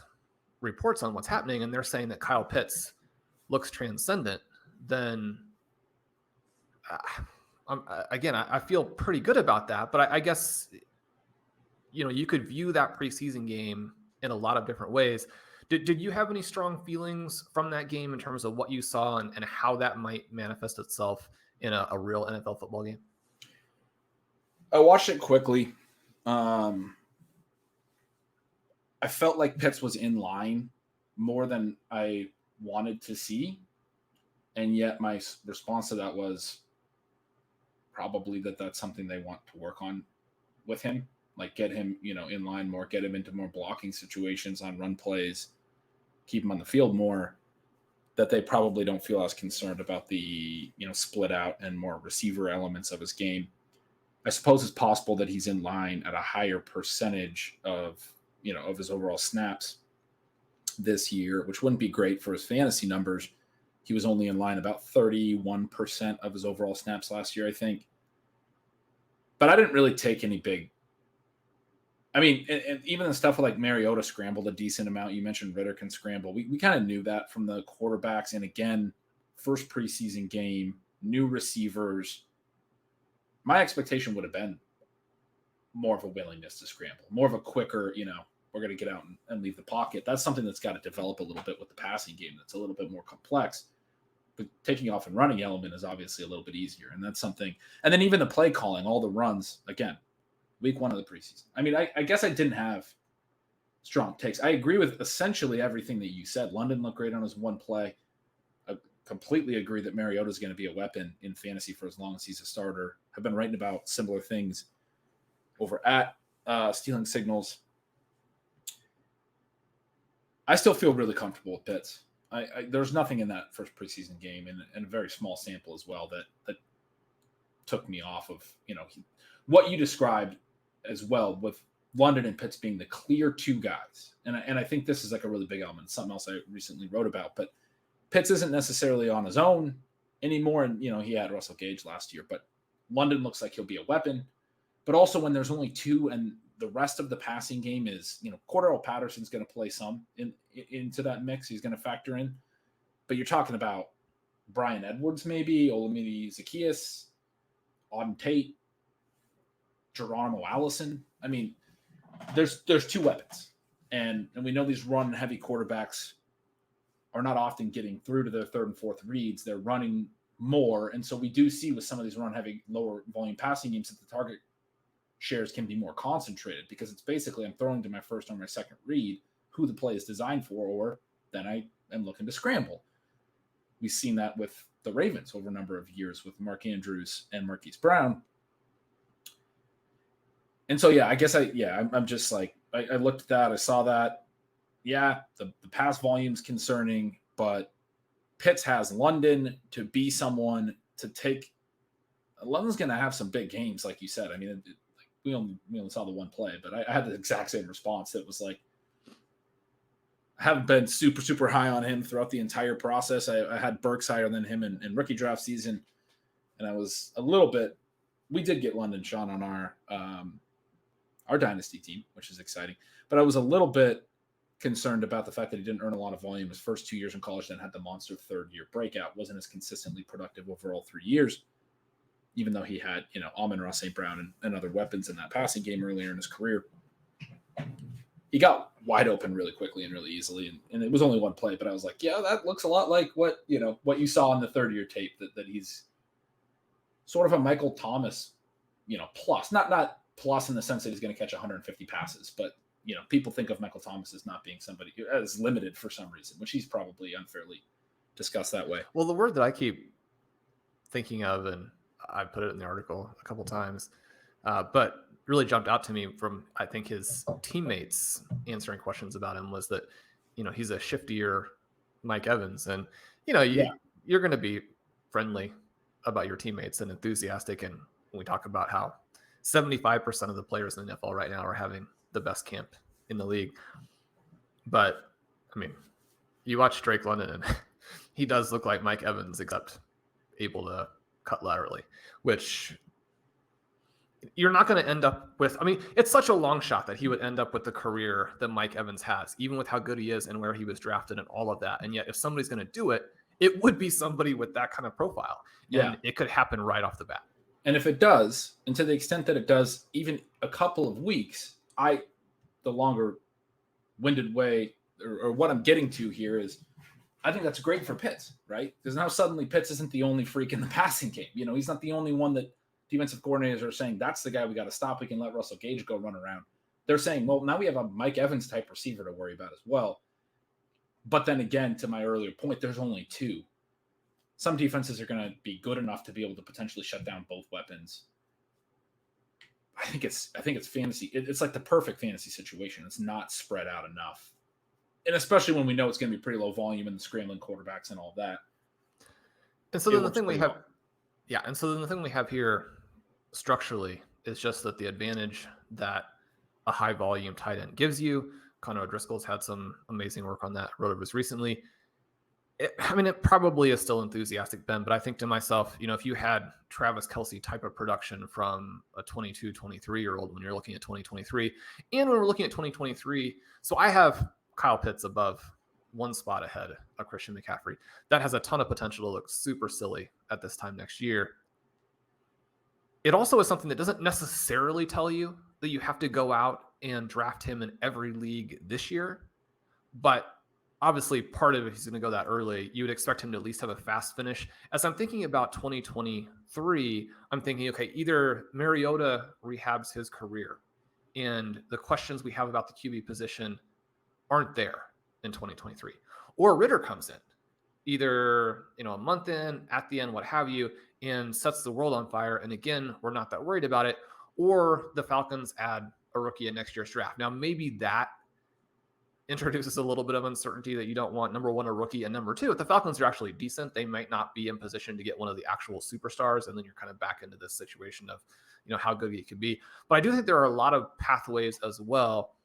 reports on what's happening and they're saying that Kyle Pitts looks transcendent, then I feel pretty good about that. But I guess, you could view that preseason game in a lot of different ways. Did you have any strong feelings from that game in terms of what you saw and how that might manifest itself in a real NFL football game? I watched it quickly. I felt like Pitts was in line more than I wanted to see. And yet my response to that was probably that's something they want to work on with him. Like get him, in line more, get him into more blocking situations on run plays, keep him on the field more, that they probably don't feel as concerned about the, split out and more receiver elements of his game. I suppose it's possible that he's in line at a higher percentage of his overall snaps this year, which wouldn't be great for his fantasy numbers. He was only in line about 31% of his overall snaps last year, I think. But I didn't really take any big. I mean, and even the stuff like Mariota scrambled a decent amount. You mentioned Ritter can scramble. We kind of knew that from the quarterbacks. And again, first preseason game, new receivers. My expectation would have been more of a willingness to scramble, more of a quicker, we're going to get out and leave the pocket. That's something that's got to develop a little bit with the passing game. That's a little bit more complex. But taking off and running element is obviously a little bit easier. And that's something. And then even the play calling, all the runs, again, week 1 of the preseason. I mean, I guess I didn't have strong takes. I agree with essentially everything that you said. London looked great on his one play. I completely agree that Mariota is going to be a weapon in fantasy for as long as he's a starter. I've been writing about similar things over at Stealing Signals. I still feel really comfortable with Pitts. There's nothing in that first preseason game and a very small sample as well that took me off of, what you described as well with London and Pitts being the clear two guys. And I think this is like a really big element, something else I recently wrote about, but Pitts isn't necessarily on his own anymore. And, he had Russell Gage last year, but London looks like he'll be a weapon. But also when there's only two and the rest of the passing game is, Cordell Patterson's going to play some into that mix. He's going to factor in. But you're talking about Brian Edwards maybe, Olamide Zaccheaus, Auden Tate, Geronimo Allison. I mean, there's two weapons. And we know these run-heavy quarterbacks are not often getting through to their third and fourth reads. They're running more. And so we do see with some of these run-heavy, lower-volume passing games that the target shares can be more concentrated because it's basically I'm throwing to my first or my second read who the play is designed for, or then I am looking to scramble. We've seen that with the Ravens over a number of years with Mark Andrews and Marquise Brown. And so, yeah, I guess I'm just like, I looked at that. I saw that. Yeah, the pass volume's concerning, but Pitts has London to be someone to take. London's going to have some big games, like you said. I mean, we only saw the one play, but I had the exact same response. That was like, I haven't been super, super high on him throughout the entire process. I had Burks higher than him in rookie draft season. And I was a little bit, we did get London Shawn on our dynasty team, which is exciting. But I was a little bit concerned about the fact that he didn't earn a lot of volume his first 2 years in college, then had the monster third-year breakout, wasn't as consistently productive over all 3 years, even though he had, Amon-Ra St. Brown and other weapons in that passing game earlier in his career. He got wide open really quickly and really easily, and it was only one play, but I was like, yeah, that looks a lot like what you saw in the third-year tape, that he's sort of a Michael Thomas, plus. Not plus in the sense that he's going to catch 150 passes, but, people think of Michael Thomas as not being somebody who is limited for some reason, which he's probably unfairly discussed that way. Well, the word that I keep thinking of, and I put it in the article a couple times, but really jumped out to me from, I think, his teammates answering questions about him was that, he's a shiftier Mike Evans. And, you're going to be friendly about your teammates and enthusiastic. And when we talk about how 75% of the players in the NFL right now are having the best camp in the league. But, I mean, you watch Drake London and he does look like Mike Evans, except able to cut laterally, which you're not going to end up with. I mean, it's such a long shot that he would end up with the career that Mike Evans has, even with how good he is and where he was drafted and all of that. And yet, if somebody's going to do it, it would be somebody with that kind of profile. And it could happen right off the bat. And if it does, and to the extent that it does, even a couple of weeks, the longer-winded way, or what I'm getting to here is, I think that's great for Pitts, right? Because now suddenly Pitts isn't the only freak in the passing game. He's not the only one that defensive coordinators are saying that's the guy we got to stop. We can let Russell Gage go run around. They're saying, well, now we have a Mike Evans type receiver to worry about as well. But then again, to my earlier point, there's only 2. Some defenses are going to be good enough to be able to potentially shut down both weapons. I think it's fantasy. It's like the perfect fantasy situation. It's not spread out enough. And especially when we know it's going to be pretty low volume and the scrambling quarterbacks and all of that. And so then the thing we have, and so then the thing we have here structurally is just that the advantage that a high volume tight end gives you. Connor O'Driscoll's had some amazing work on that. RotoViz recently. It probably is still enthusiastic, Ben, but I think to myself, if you had Travis Kelce type of production from a 22, 23-year-old when you're looking at 2023, and when we're looking at 2023, so I have Kyle Pitts above one spot ahead of Christian McCaffrey. That has a ton of potential to look super silly at this time next year. It also is something that doesn't necessarily tell you that you have to go out and draft him in every league this year, but obviously, part of it, he's going to go that early. You would expect him to at least have a fast finish. As I'm thinking about 2023, I'm thinking, okay, either Mariota rehabs his career and the questions we have about the QB position aren't there in 2023, or Ritter comes in either, a month in, at the end, what have you, and sets the world on fire. And again, we're not that worried about it. Or the Falcons add a rookie in next year's draft. Now, maybe that introduces a little bit of uncertainty that you don't want, number one, a rookie, and number two, if the Falcons are actually decent, they might not be in position to get one of the actual superstars, and then you're kind of back into this situation of, how good it could be. But I do think there are a lot of pathways as well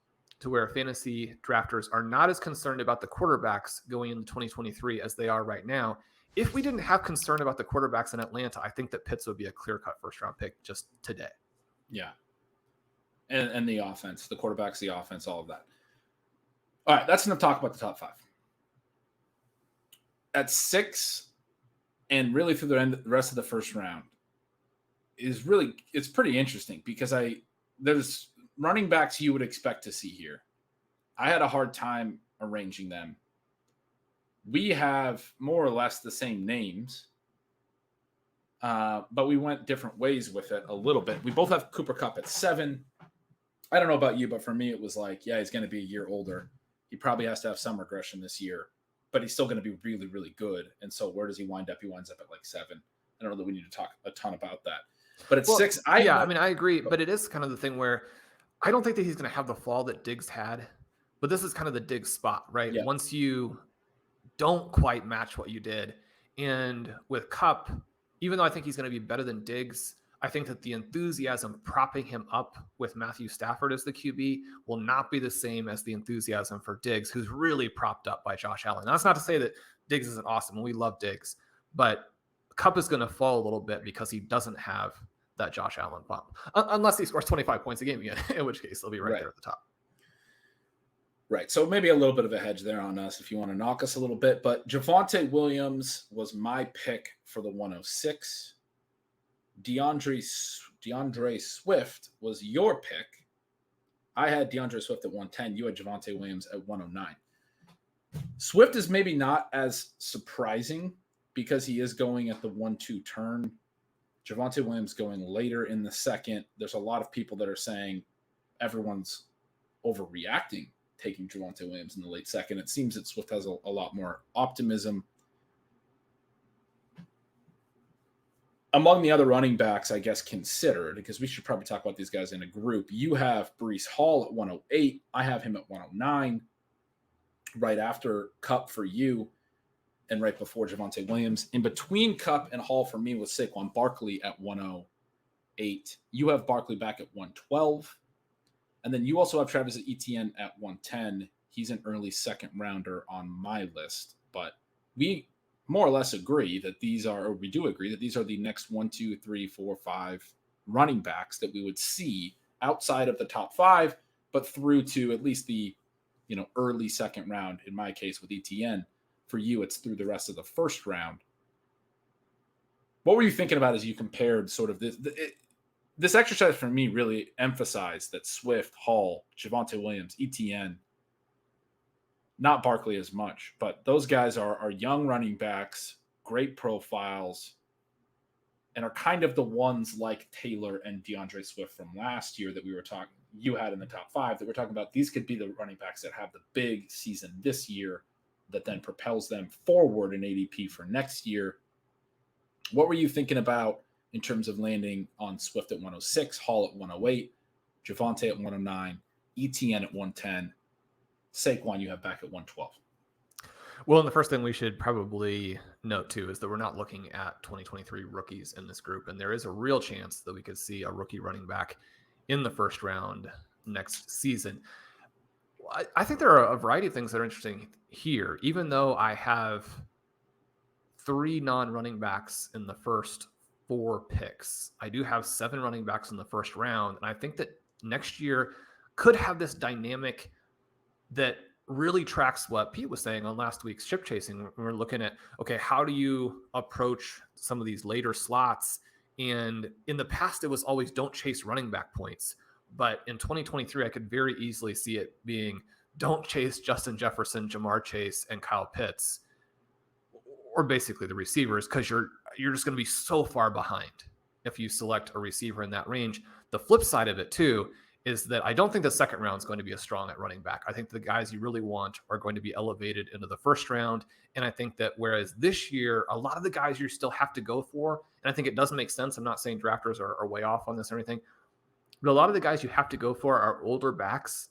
to where fantasy drafters are not as concerned about the quarterbacks going into 2023 as they are right now. If we didn't have concern about the quarterbacks in Atlanta, I think that Pitts would be a clear-cut first-round pick just today. Yeah. And the offense, the quarterbacks, the offense, all of that. All right, that's enough talk about the top 5. At 6, and really through the rest of the first round, it's pretty interesting because there's running backs you would expect to see here. I had a hard time arranging them. We have more or less the same names, but we went different ways with it a little bit. We both have Cooper Kupp at 7. I don't know about you, but for me, it was like, yeah, he's going to be a year older. He probably has to have some regression this year, but he's still going to be really, really good. And so where does he wind up? He winds up at like 7. I don't know that we need to talk a ton about that. But at 6, I agree. But it is kind of the thing where I don't think that he's going to have the fall that Diggs had. But this is kind of the Diggs spot, right? Yeah. Once you don't quite match what you did. And with Kupp, even though I think he's going to be better than Diggs, I think that the enthusiasm propping him up with Matthew Stafford as the QB will not be the same as the enthusiasm for Diggs, who's really propped up by Josh Allen. Now, that's not to say that Diggs isn't awesome, and we love Diggs, but Kupp is going to fall a little bit because he doesn't have that Josh Allen bump, unless he scores 25 points a game again, in which case they'll be right there at the top. Right. So maybe a little bit of a hedge there on us if you want to knock us a little bit. But Javonte Williams was my pick for the 106. DeAndre Swift was your pick. I had DeAndre Swift at 110. You had Javonte Williams at 109. Swift is maybe not as surprising because he is going at the 1-2 turn. Javonte Williams going later in the second. There's a lot of people that are saying everyone's overreacting taking Javonte Williams in the late second. It seems that Swift has a lot more optimism. Among the other running backs, I guess, considered, because we should probably talk about these guys in a group, you have Breece Hall at 108. I have him at 109, right after Kupp for you, and right before Javonte Williams. In between Kupp and Hall for me was Saquon Barkley at 108. You have Barkley back at 112. And then you also have Travis Etienne at 110. He's an early second rounder on my list, but we more or less agree that these are the next 1, 2, 3, 4, 5 running backs that we would see outside of the top 5, but through to at least the, early second round. In my case with Etienne, for you, it's through the rest of the first round. What were you thinking about as you compared sort of this exercise for me really emphasized that Swift, Hall, Javonte Williams, Etienne, not Barkley as much, but those guys are young running backs, great profiles. and are kind of the ones like Taylor and DeAndre Swift from last year that we were talking, you had in the top 5 that we're talking about. These could be the running backs that have the big season this year that then propels them forward in ADP for next year. What were you thinking about in terms of landing on Swift at 106, Hall at 108, Javonte at 109, ETN at 110, Saquon you have back at 112? Well, and the first thing we should probably note, too, is that we're not looking at 2023 rookies in this group. And there is a real chance that we could see a rookie running back in the first round next season. I think there are a variety of things that are interesting here. Even though I have 3 non-running backs in the first 4 picks, I do have 7 running backs in the first round. And I think that next year could have this dynamic that really tracks what Pete was saying on last week's ship chasing. We're looking at, okay, how do you approach some of these later slots? And in the past, it was always don't chase running back points. But in 2023, I could very easily see it being don't chase Justin Jefferson, Jamar Chase, and Kyle Pitts, or basically the receivers, because you're just going to be so far behind if you select a receiver in that range. The flip side of it, too, is that I don't think the second round is going to be as strong at running back. I think the guys you really want are going to be elevated into the first round. And I think that whereas this year, a lot of the guys you still have to go for, and I think it doesn't make sense. I'm not saying drafters are way off on this or anything, but a lot of the guys you have to go for are older backs.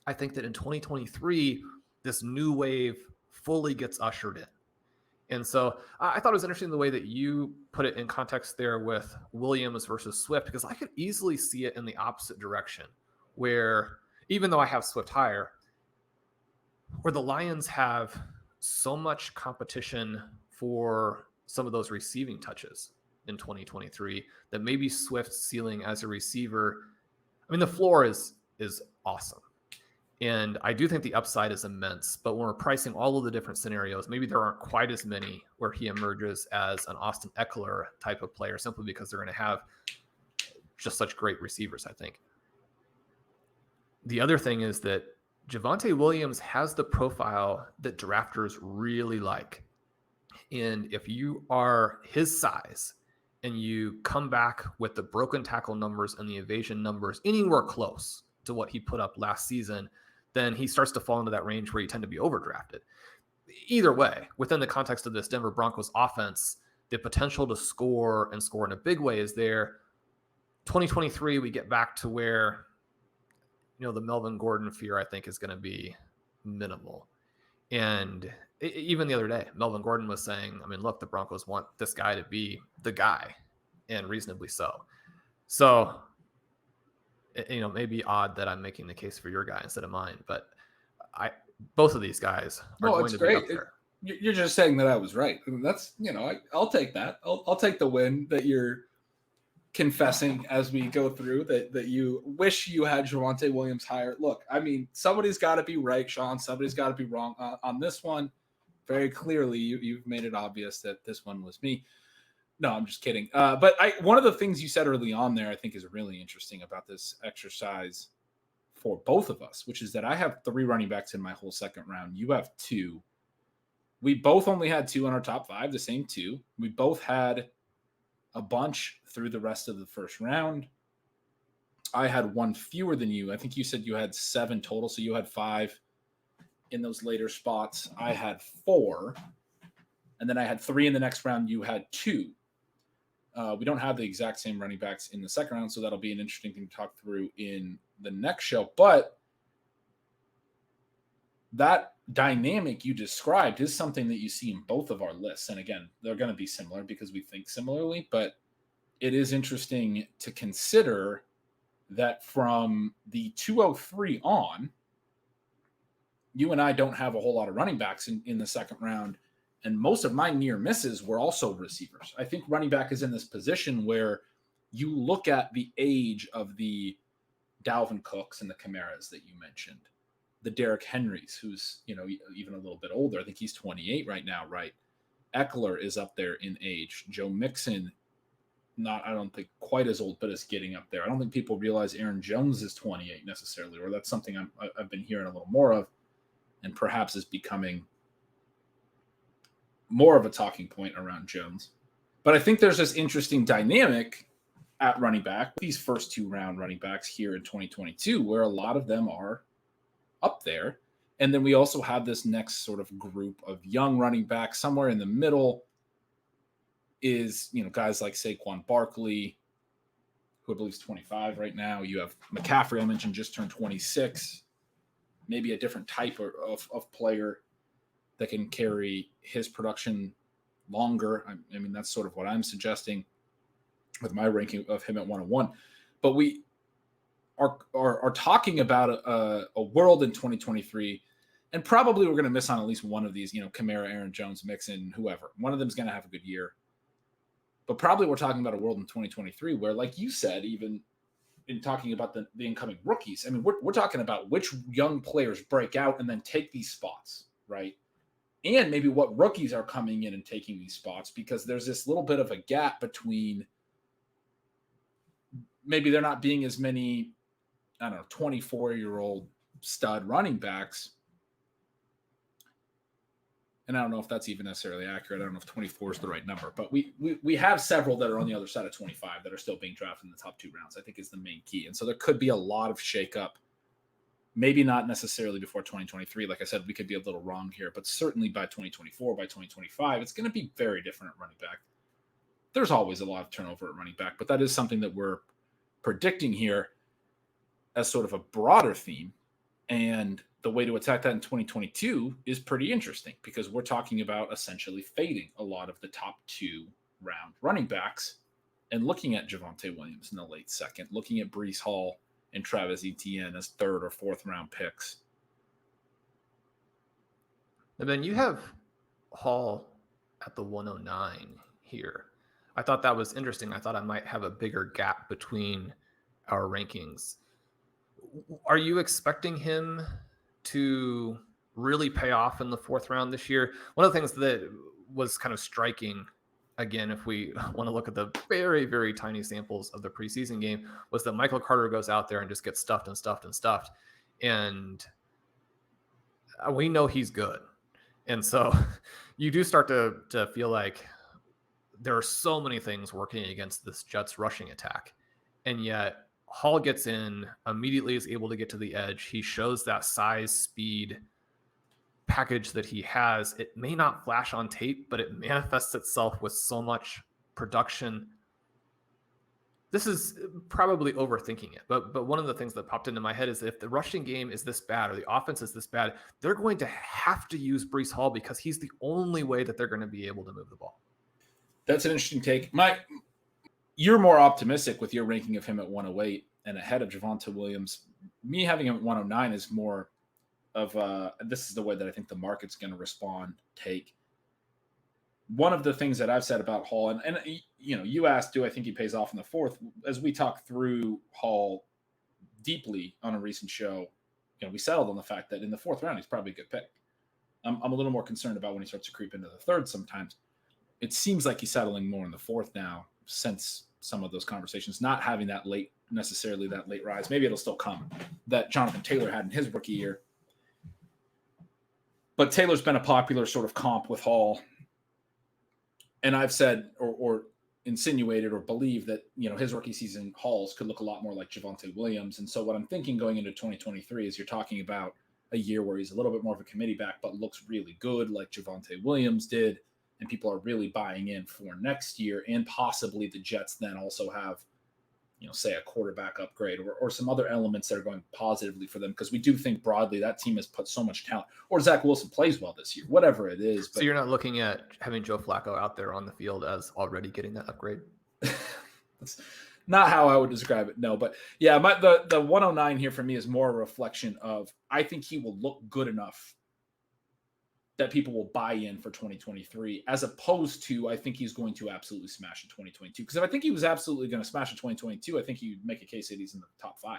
I think that in 2023, this new wave fully gets ushered in. And so I thought it was interesting the way that you put it in context there with Williams versus Swift, because I could easily see it in the opposite direction, where even though I have Swift higher, where the Lions have so much competition for some of those receiving touches in 2023 that maybe Swift's ceiling as a receiver, I mean, the floor is awesome. And I do think the upside is immense, but when we're pricing all of the different scenarios, maybe there aren't quite as many where he emerges as an Austin Eckler type of player, simply because they're going to have just such great receivers, I think. The other thing is that Javonte Williams has the profile that drafters really like. And if you are his size and you come back with the broken tackle numbers and the evasion numbers anywhere close to what he put up last season, then he starts to fall into that range where you tend to be overdrafted. Either way, within the context of this Denver Broncos offense, the potential to score and score in a big way is there. 2023, we get back to where, the Melvin Gordon fear, I think, is going to be minimal. And even the other day, Melvin Gordon was saying, I mean, look, the Broncos want this guy to be the guy, and reasonably so. So, it may be odd that I'm making the case for your guy instead of mine, but both of these guys are going to be up there. You're just saying that I was right. I mean, that's, I'll take that. I'll take the win that you're confessing as we go through that you wish you had Javonte Williams higher. Look, I mean, somebody's got to be right, Sean. Somebody's got to be wrong on this one. Very clearly, you've made it obvious that this one was me. No, I'm just kidding. But one of the things you said early on there, I think, is really interesting about this exercise for both of us, which is that I have 3 running backs in my whole second round. You have 2. We both only had 2 on our top 5, the same 2. We both had a bunch through the rest of the first round. I had 1 fewer than you. I think you said you had 7 total, so you had 5 in those later spots. I had 4. And then I had 3 in the next round. You had 2. We don't have the exact same running backs in the second round, so that'll be an interesting thing to talk through in the next show. But that dynamic you described is something that you see in both of our lists. And again, they're going to be similar because we think similarly, but it is interesting to consider that from the 203 on, you and I don't have a whole lot of running backs in the second round. And most of my near misses were also receivers. I think running back is in this position where you look at the age of the Dalvin Cooks and the Camaras that you mentioned, the Derrick Henrys, who's, even a little bit older. I think he's 28 right now, right? Eckler is up there in age. Joe Mixon, I don't think quite as old, but is getting up there. I don't think people realize Aaron Jones is 28 necessarily, or that's something I've been hearing a little more of, and perhaps is becoming more of a talking point around Jones. But I think there's this interesting dynamic at running back, these first 2-round running backs here in 2022, where a lot of them are up there. And then we also have this next sort of group of young running backs. Somewhere in the middle is, guys like Saquon Barkley, who I believe is 25 right now. You have McCaffrey, I mentioned, just turned 26. Maybe a different type of player that can carry his production longer. I mean, that's sort of what I'm suggesting with my ranking of him at 101. But we are talking about a world in 2023, and probably we're going to miss on at least one of these, Kamara, Aaron Jones, Mixon, whoever. One of them is going to have a good year. But probably we're talking about a world in 2023 where, like you said, even in talking about the incoming rookies, I mean, we're talking about which young players break out and then take these spots, right? And maybe what rookies are coming in and taking these spots, because there's this little bit of a gap between maybe there not being as many, 24-year-old stud running backs. And I don't know if that's even necessarily accurate. I don't know if 24 is the right number, but we have several that are on the other side of 25 that are still being drafted in the top 2 rounds, I think is the main key. And so there could be a lot of shakeup. Maybe not necessarily before 2023. Like I said, we could be a little wrong here, but certainly by 2024, by 2025, it's going to be very different at running back. There's always a lot of turnover at running back, but that is something that we're predicting here as sort of a broader theme. And the way to attack that in 2022 is pretty interesting, because we're talking about essentially fading a lot of the top 2-round running backs and looking at Javonte Williams in the late second, looking at Breece Hall and Travis Etienne as 3rd or 4th round picks. And then you have Hall at the 109 here. I thought that was interesting. I thought I might have a bigger gap between our rankings. Are you expecting him to really pay off in the 4th round this year? One of the things that was kind of striking, again, if we want to look at the very, very tiny samples of the preseason game, was that Michael Carter goes out there and just gets stuffed. And we know he's good. And so you do start to feel like there are so many things working against this Jets rushing attack. And yet Hall gets in, immediately is able to get to the edge. He shows that size, speed package that he has. It may not flash on tape, but it manifests itself with so much production. This is probably overthinking it, but one of the things that popped into my head is if the rushing game is this bad or the offense is this bad, they're going to have to use Breece Hall because he's the only way that they're going to be able to move the ball. That's an interesting take. You're more optimistic with your ranking of him at 108 and ahead of Javonte Williams. Me having him at 109 is more of this is the way that I think the market's going to respond take. One of the things that I've said about Hall, and you asked, do I think he pays off in the 4th? As we talked through Hall deeply on a recent show, we settled on the fact that in the 4th round, he's probably a good pick. I'm a little more concerned about when he starts to creep into the 3rd sometimes. It seems like he's settling more in the 4th now, since some of those conversations, not having that late rise. Maybe it'll still come that Jonathan Taylor had in his rookie year. But Taylor's been a popular sort of comp with Hall. And I've said or insinuated or believed that, his rookie season Halls could look a lot more like Javonte Williams. And so what I'm thinking going into 2023 is you're talking about a year where he's a little bit more of a committee back, but looks really good like Javonte Williams did. And people are really buying in for next year. And possibly the Jets then also have, say a quarterback upgrade or some other elements that are going positively for them. Because we do think broadly that team has put so much talent. Or Zach Wilson plays well this year, whatever it is. So you're not looking at having Joe Flacco out there on the field as already getting that upgrade? That's not how I would describe it. No, but yeah, the 109 here for me is more a reflection of, I think he will look good enough that people will buy in for 2023, as opposed to I think he's going to absolutely smash in 2022. Because if I think he was absolutely going to smash in 2022, I think you'd make a case that he's in the top 5.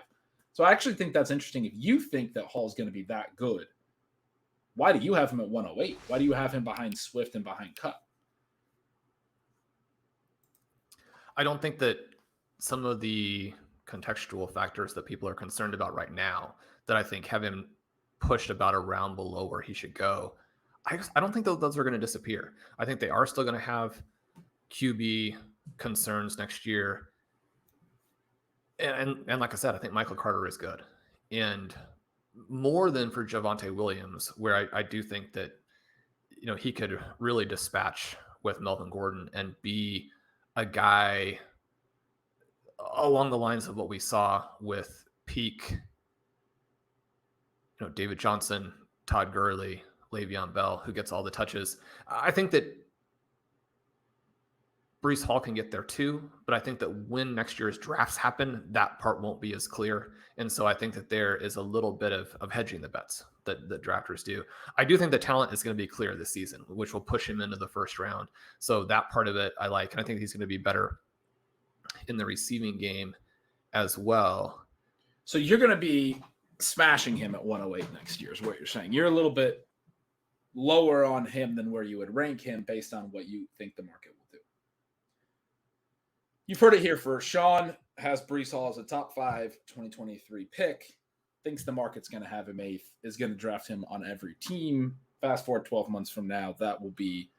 So I actually think that's interesting. If you think that Hall's going to be that good, why do you have him at 108? Why do you have him behind Swift and behind Cup? I don't think that some of the contextual factors that people are concerned about right now, that I think have him pushed about a round below where he should go, I don't think those are going to disappear. I think they are still going to have QB concerns next year. And like I said, I think Michael Carter is good. And more than for Javonte Williams, where I do think that, he could really dispatch with Melvin Gordon and be a guy along the lines of what we saw with peak, David Johnson, Todd Gurley, Le'Veon Bell, who gets all the touches. I think that Breece Hall can get there too, but I think that when next year's drafts happen, that part won't be as clear. And so I think that there is a little bit of hedging the bets that drafters do. I do think the talent is going to be clear this season, which will push him into the first round. So that part of it I like, and I think he's going to be better in the receiving game as well. So you're going to be smashing him at 108 next year is what you're saying. You're a little bit lower on him than where you would rank him based on what you think the market will do. You've heard it here first. Sean has Breece Hall as a top 5 2023 pick, thinks the market's going to have him 8th, is going to draft him on every team. Fast forward 12 months from now, that will be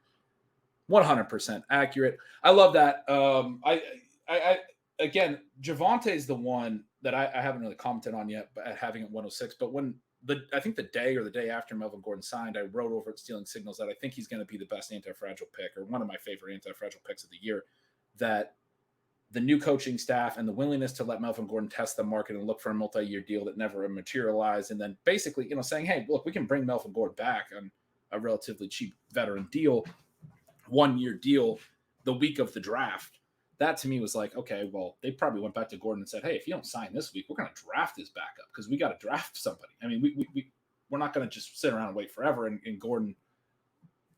100% accurate. I love that. Again, Javonte is the one that I haven't really commented on yet, but having at 106. But when I think the day or the day after Melvin Gordon signed, I wrote over at Stealing Signals that I think he's going to be the best anti-fragile pick, or one of my favorite anti-fragile picks of the year. That the new coaching staff and the willingness to let Melvin Gordon test the market and look for a multi-year deal that never materialized, and then basically, saying, hey, look, we can bring Melvin Gordon back on a relatively cheap veteran deal, 1-year deal, the week of the draft. That to me was like, okay, well, they probably went back to Gordon and said, hey, if you don't sign this week, we're going to draft his backup because we got to draft somebody. I mean, we're not going to just sit around and wait forever. And Gordon,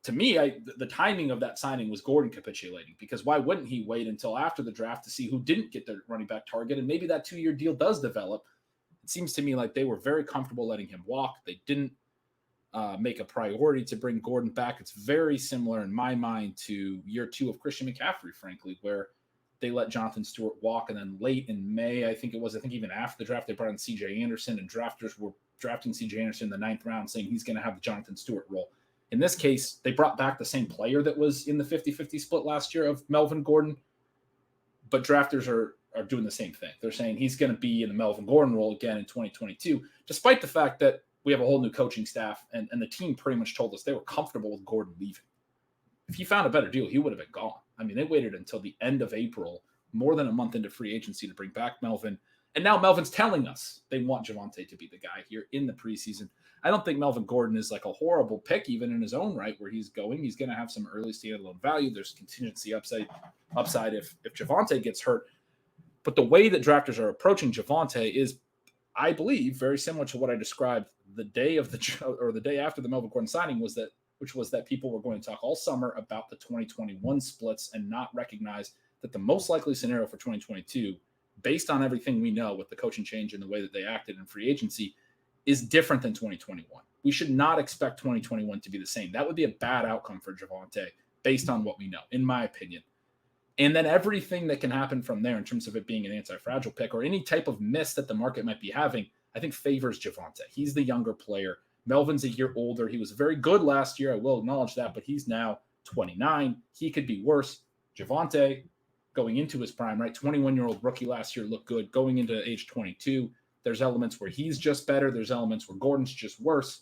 to me, the timing of that signing was Gordon capitulating, because why wouldn't he wait until after the draft to see who didn't get their running back target? And maybe that 2-year deal does develop. It seems to me like they were very comfortable letting him walk. They didn't make a priority to bring Gordon back. It's very similar in my mind to year 2 of Christian McCaffrey, frankly, where they let Jonathan Stewart walk. And then late in May, I think even after the draft, they brought in C.J. Anderson, and drafters were drafting C.J. Anderson in the 9th round, saying he's going to have the Jonathan Stewart role. In this case, they brought back the same player that was in the 50-50 split last year of Melvin Gordon, but drafters are doing the same thing. They're saying he's going to be in the Melvin Gordon role again in 2022, despite the fact that we have a whole new coaching staff, and the team pretty much told us they were comfortable with Gordon leaving. If he found a better deal, he would have been gone. I mean, they waited until the end of April, more than a month into free agency, to bring back Melvin. And now Melvin's telling us they want Javonte to be the guy here in the preseason. I don't think Melvin Gordon is like a horrible pick, even in his own right, where he's going. He's going to have some early standalone value. There's contingency upside if Javonte gets hurt. But the way that drafters are approaching Javonte is, I believe, very similar to what I described the day of the day after the Melvin Gordon signing, which was that people were going to talk all summer about the 2021 splits and not recognize that the most likely scenario for 2022, based on everything we know with the coaching change and the way that they acted in free agency, is different than 2021. We should not expect 2021 to be the same. That would be a bad outcome for Javonte based on what we know, in my opinion. And then everything that can happen from there in terms of it being an anti-fragile pick or any type of miss that the market might be having, I think favors Javonte. He's the younger player. Melvin's a year older. He was very good last year. I will acknowledge that, but he's now 29. He could be worse. Javonte, going into his prime, right? 21-year-old rookie last year, looked good. Going into age 22, there's elements where he's just better. There's elements where Gordon's just worse.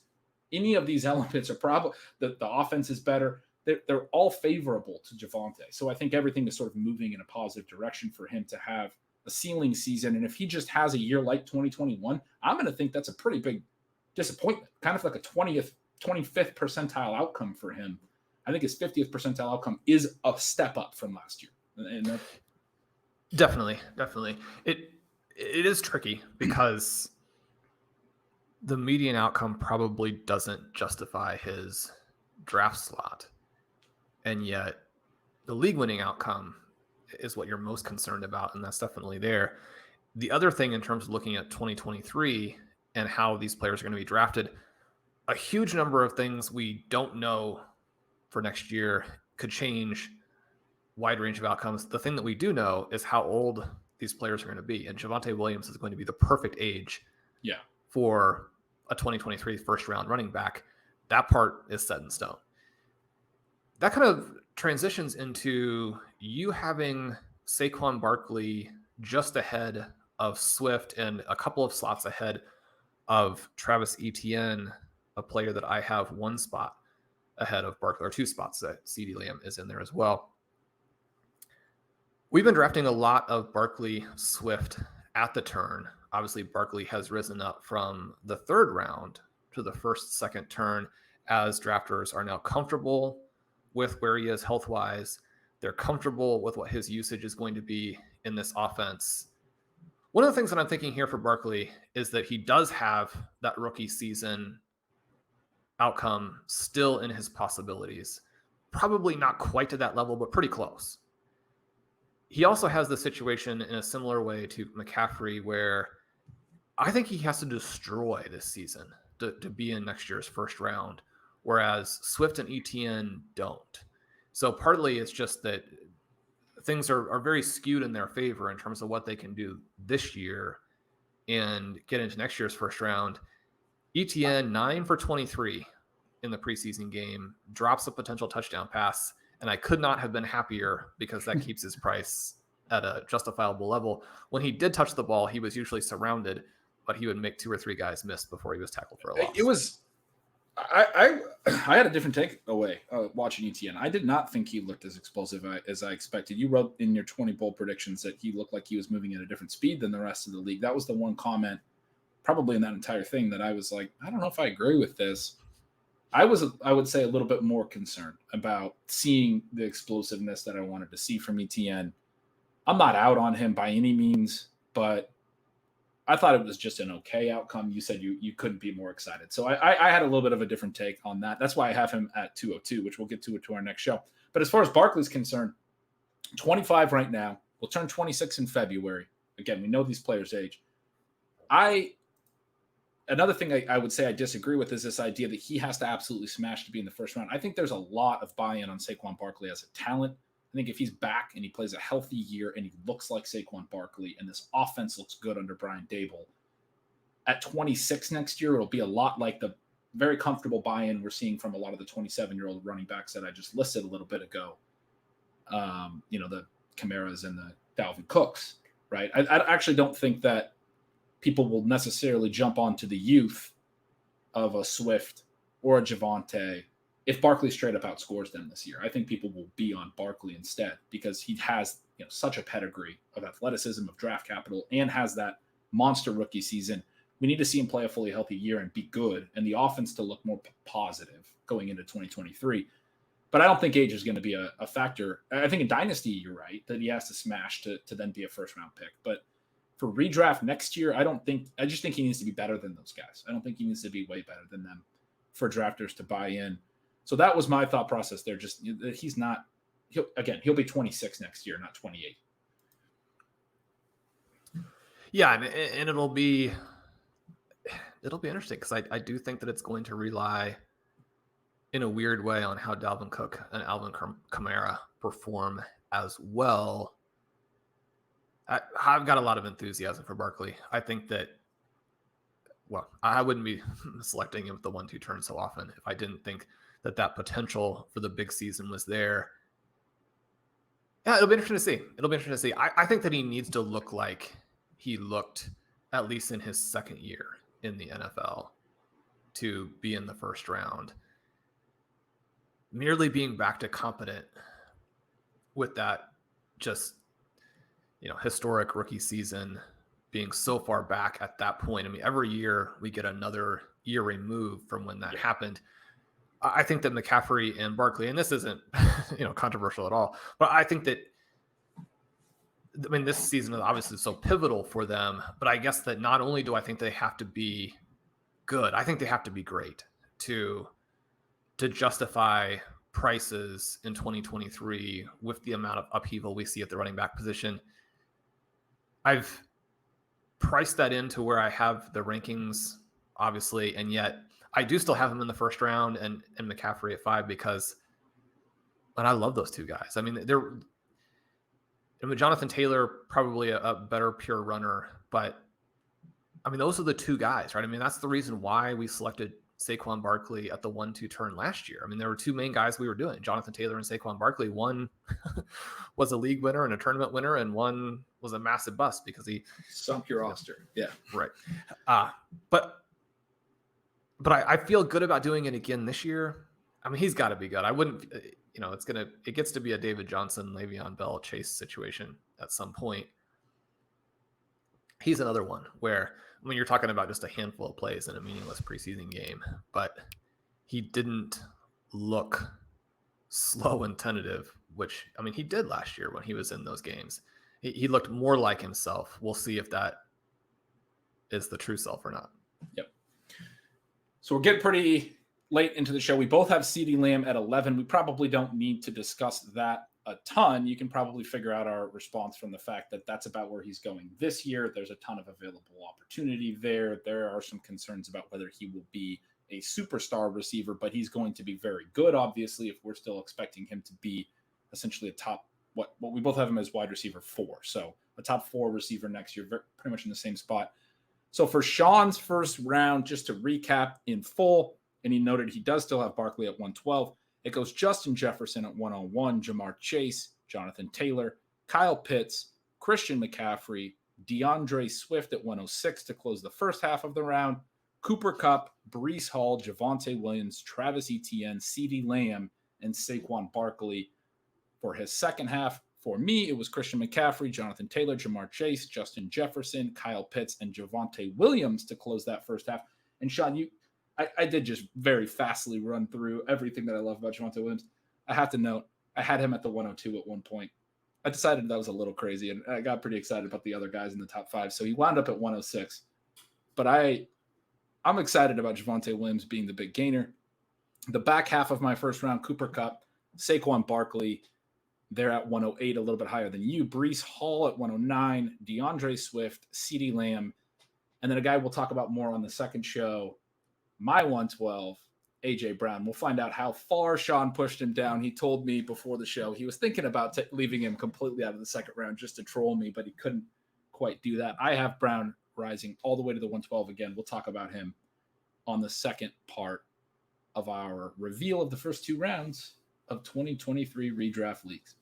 Any of these elements are probably the offense is better. They're all favorable to Javonte. So I think everything is sort of moving in a positive direction for him to have a ceiling season. And if he just has a year like 2021, I'm going to think that's a pretty big disappointment, kind of like a 25th percentile outcome for him. I think his 50th percentile outcome is a step up from last year. And Definitely. It is tricky because the median outcome probably doesn't justify his draft slot. And yet the league winning outcome is what you're most concerned about. And that's definitely there. The other thing in terms of looking at 2023 and how these players are going to be drafted, a huge number of things we don't know for next year could change wide range of outcomes. The thing that we do know is how old these players are going to be. And Javonte Williams is going to be the perfect age for a 2023 first round running back. That part is set in stone. That kind of transitions into you having Saquon Barkley just ahead of Swift and a couple of slots ahead of Travis Etienne, a player that I have one spot ahead of Barkley, or two spots that CeeDee Lamb is in there as well. We've been drafting a lot of Barkley Swift at the turn. Obviously, Barkley has risen up from the third round to the first, second turn as drafters are now comfortable with where he is health-wise. They're comfortable with what his usage is going to be in this offense. One of the things that I'm thinking here for Barkley is that he does have that rookie season outcome still in his possibilities. Probably not quite to that level, but pretty close. He also has the situation in a similar way to McCaffrey, where I think he has to destroy this season to be in next year's first round, whereas Swift and Etienne don't. So partly it's just that things are very skewed in their favor in terms of what they can do this year and get into next year's first round. Etienne, 9 for 23 in the preseason game, drops a potential touchdown pass, and I could not have been happier because that keeps his price at a justifiable level. When he did touch the ball, he was usually surrounded, but he would make 2 or 3 guys miss before he was tackled for a loss. It was, I had a different takeaway watching Etienne. I did not think he looked as explosive as I expected. You wrote in your 20 bowl predictions that he looked like he was moving at a different speed than the rest of the league. That was the one comment probably in that entire thing that I was like, I don't know if I agree with this. I would say a little bit more concerned about seeing the explosiveness that I wanted to see from Etienne. I'm not out on him by any means, but I thought it was just an okay outcome. You said you couldn't be more excited. So I had a little bit of a different take on that. That's why I have him at 202, which we'll get to our next show. But as far as Barkley's concerned, 25 right now. We'll turn 26 in February. Again, we know these players' age. Another thing I would say I disagree with is this idea that he has to absolutely smash to be in the first round. I think there's a lot of buy-in on Saquon Barkley as a talent. I think if he's back and he plays a healthy year and he looks like Saquon Barkley and this offense looks good under Brian Daboll, at 26 next year, it'll be a lot like the very comfortable buy-in we're seeing from a lot of the 27-year-old running backs that I just listed a little bit ago. The Kamaras and the Dalvin Cooks, right? I actually don't think that people will necessarily jump onto the youth of a Swift or a Javonte if Barkley straight up outscores them this year. I think people will be on Barkley instead because he has such a pedigree of athleticism, of draft capital, and has that monster rookie season. We need to see him play a fully healthy year and be good, and the offense to look more positive going into 2023. But I don't think age is going to be a factor. I think in Dynasty, you're right, that he has to smash to then be a first-round pick. But for redraft next year, I just think he needs to be better than those guys. I don't think he needs to be way better than them for drafters to buy in. So that was my thought process there. Just he's not, he'll be 26 next year, not 28. Yeah, and it'll be interesting because I do think that it's going to rely in a weird way on how Dalvin Cook and Alvin Kamara perform as well. I've got a lot of enthusiasm for Barkley. I think that, I wouldn't be selecting him with the 1-2 turn so often if I didn't think that potential for the big season was there. Yeah, it'll be interesting to see. I think that he needs to look like he looked at least in his second year in the NFL to be in the first round. Merely being back to competent with that just historic rookie season being so far back at that point. I mean, every year we get another year removed from when that happened. I think that McCaffrey and Barkley, and this isn't, controversial at all, but I think that, this season is obviously so pivotal for them, but I guess that not only do I think they have to be good, I think they have to be great to justify prices in 2023 with the amount of upheaval we see at the running back position. I've priced that into where I have the rankings, obviously, and yet I do still have them in the first round and McCaffrey at 5 because, and I love those two guys. I mean, Jonathan Taylor, probably a better pure runner, but I mean, those are the two guys, right? I mean, that's the reason why we selected Saquon Barkley at the 1-2 turn last year. I mean, there were two main guys we were doing, Jonathan Taylor and Saquon Barkley. One was a league winner and a tournament winner, and one was a massive bust because he sunk your roster. Yeah. Right. But I feel good about doing it again this year. I mean, he's got to be good. I wouldn't, it gets to be a David Johnson, Le'Veon Bell, Chase situation at some point. He's another one where, I mean, you're talking about just a handful of plays in a meaningless preseason game, but he didn't look slow and tentative, which, I mean, he did last year when he was in those games. He looked more like himself. We'll see if that is the true self or not. Yep. So we're getting pretty late into the show. We both have CeeDee Lamb at 11. We probably don't need to discuss that a ton. You can probably figure out our response from the fact that that's about where he's going this year. There's a ton of available opportunity there. There are some concerns about whether he will be a superstar receiver, but he's going to be very good, obviously, if we're still expecting him to be essentially a top, what we both have him as wide receiver 4. So a top 4 receiver next year, pretty much in the same spot. So for Sean's first round, just to recap in full, and he noted he does still have Barkley at 112. It goes Justin Jefferson at 101, Jamar Chase, Jonathan Taylor, Kyle Pitts, Christian McCaffrey, DeAndre Swift at 106 to close the first half of the round, Cooper Kupp, Breece Hall, Javonte Williams, Travis Etienne, CeeDee Lamb, and Saquon Barkley for his second half. For me, it was Christian McCaffrey, Jonathan Taylor, Jamar Chase, Justin Jefferson, Kyle Pitts, and Javonte Williams to close that first half. And Sean, I did just very fastly run through everything that I love about Javonte Williams. I have to note, I had him at the 102 at one point. I decided that was a little crazy, and I got pretty excited about the other guys in the top 5. So he wound up at 106. But I'm excited about Javonte Williams being the big gainer. The back half of my first round, Cooper Kupp, Saquon Barkley, they're at 108, a little bit higher than you. Breece Hall at 109, DeAndre Swift, CeeDee Lamb, and then a guy we'll talk about more on the second show, my 112, A.J. Brown. We'll find out how far Sean pushed him down. He told me before the show he was thinking about leaving him completely out of the second round just to troll me, but he couldn't quite do that. I have Brown rising all the way to the 112 again. We'll talk about him on the second part of our reveal of the first 2 rounds of 2023 redraft leagues.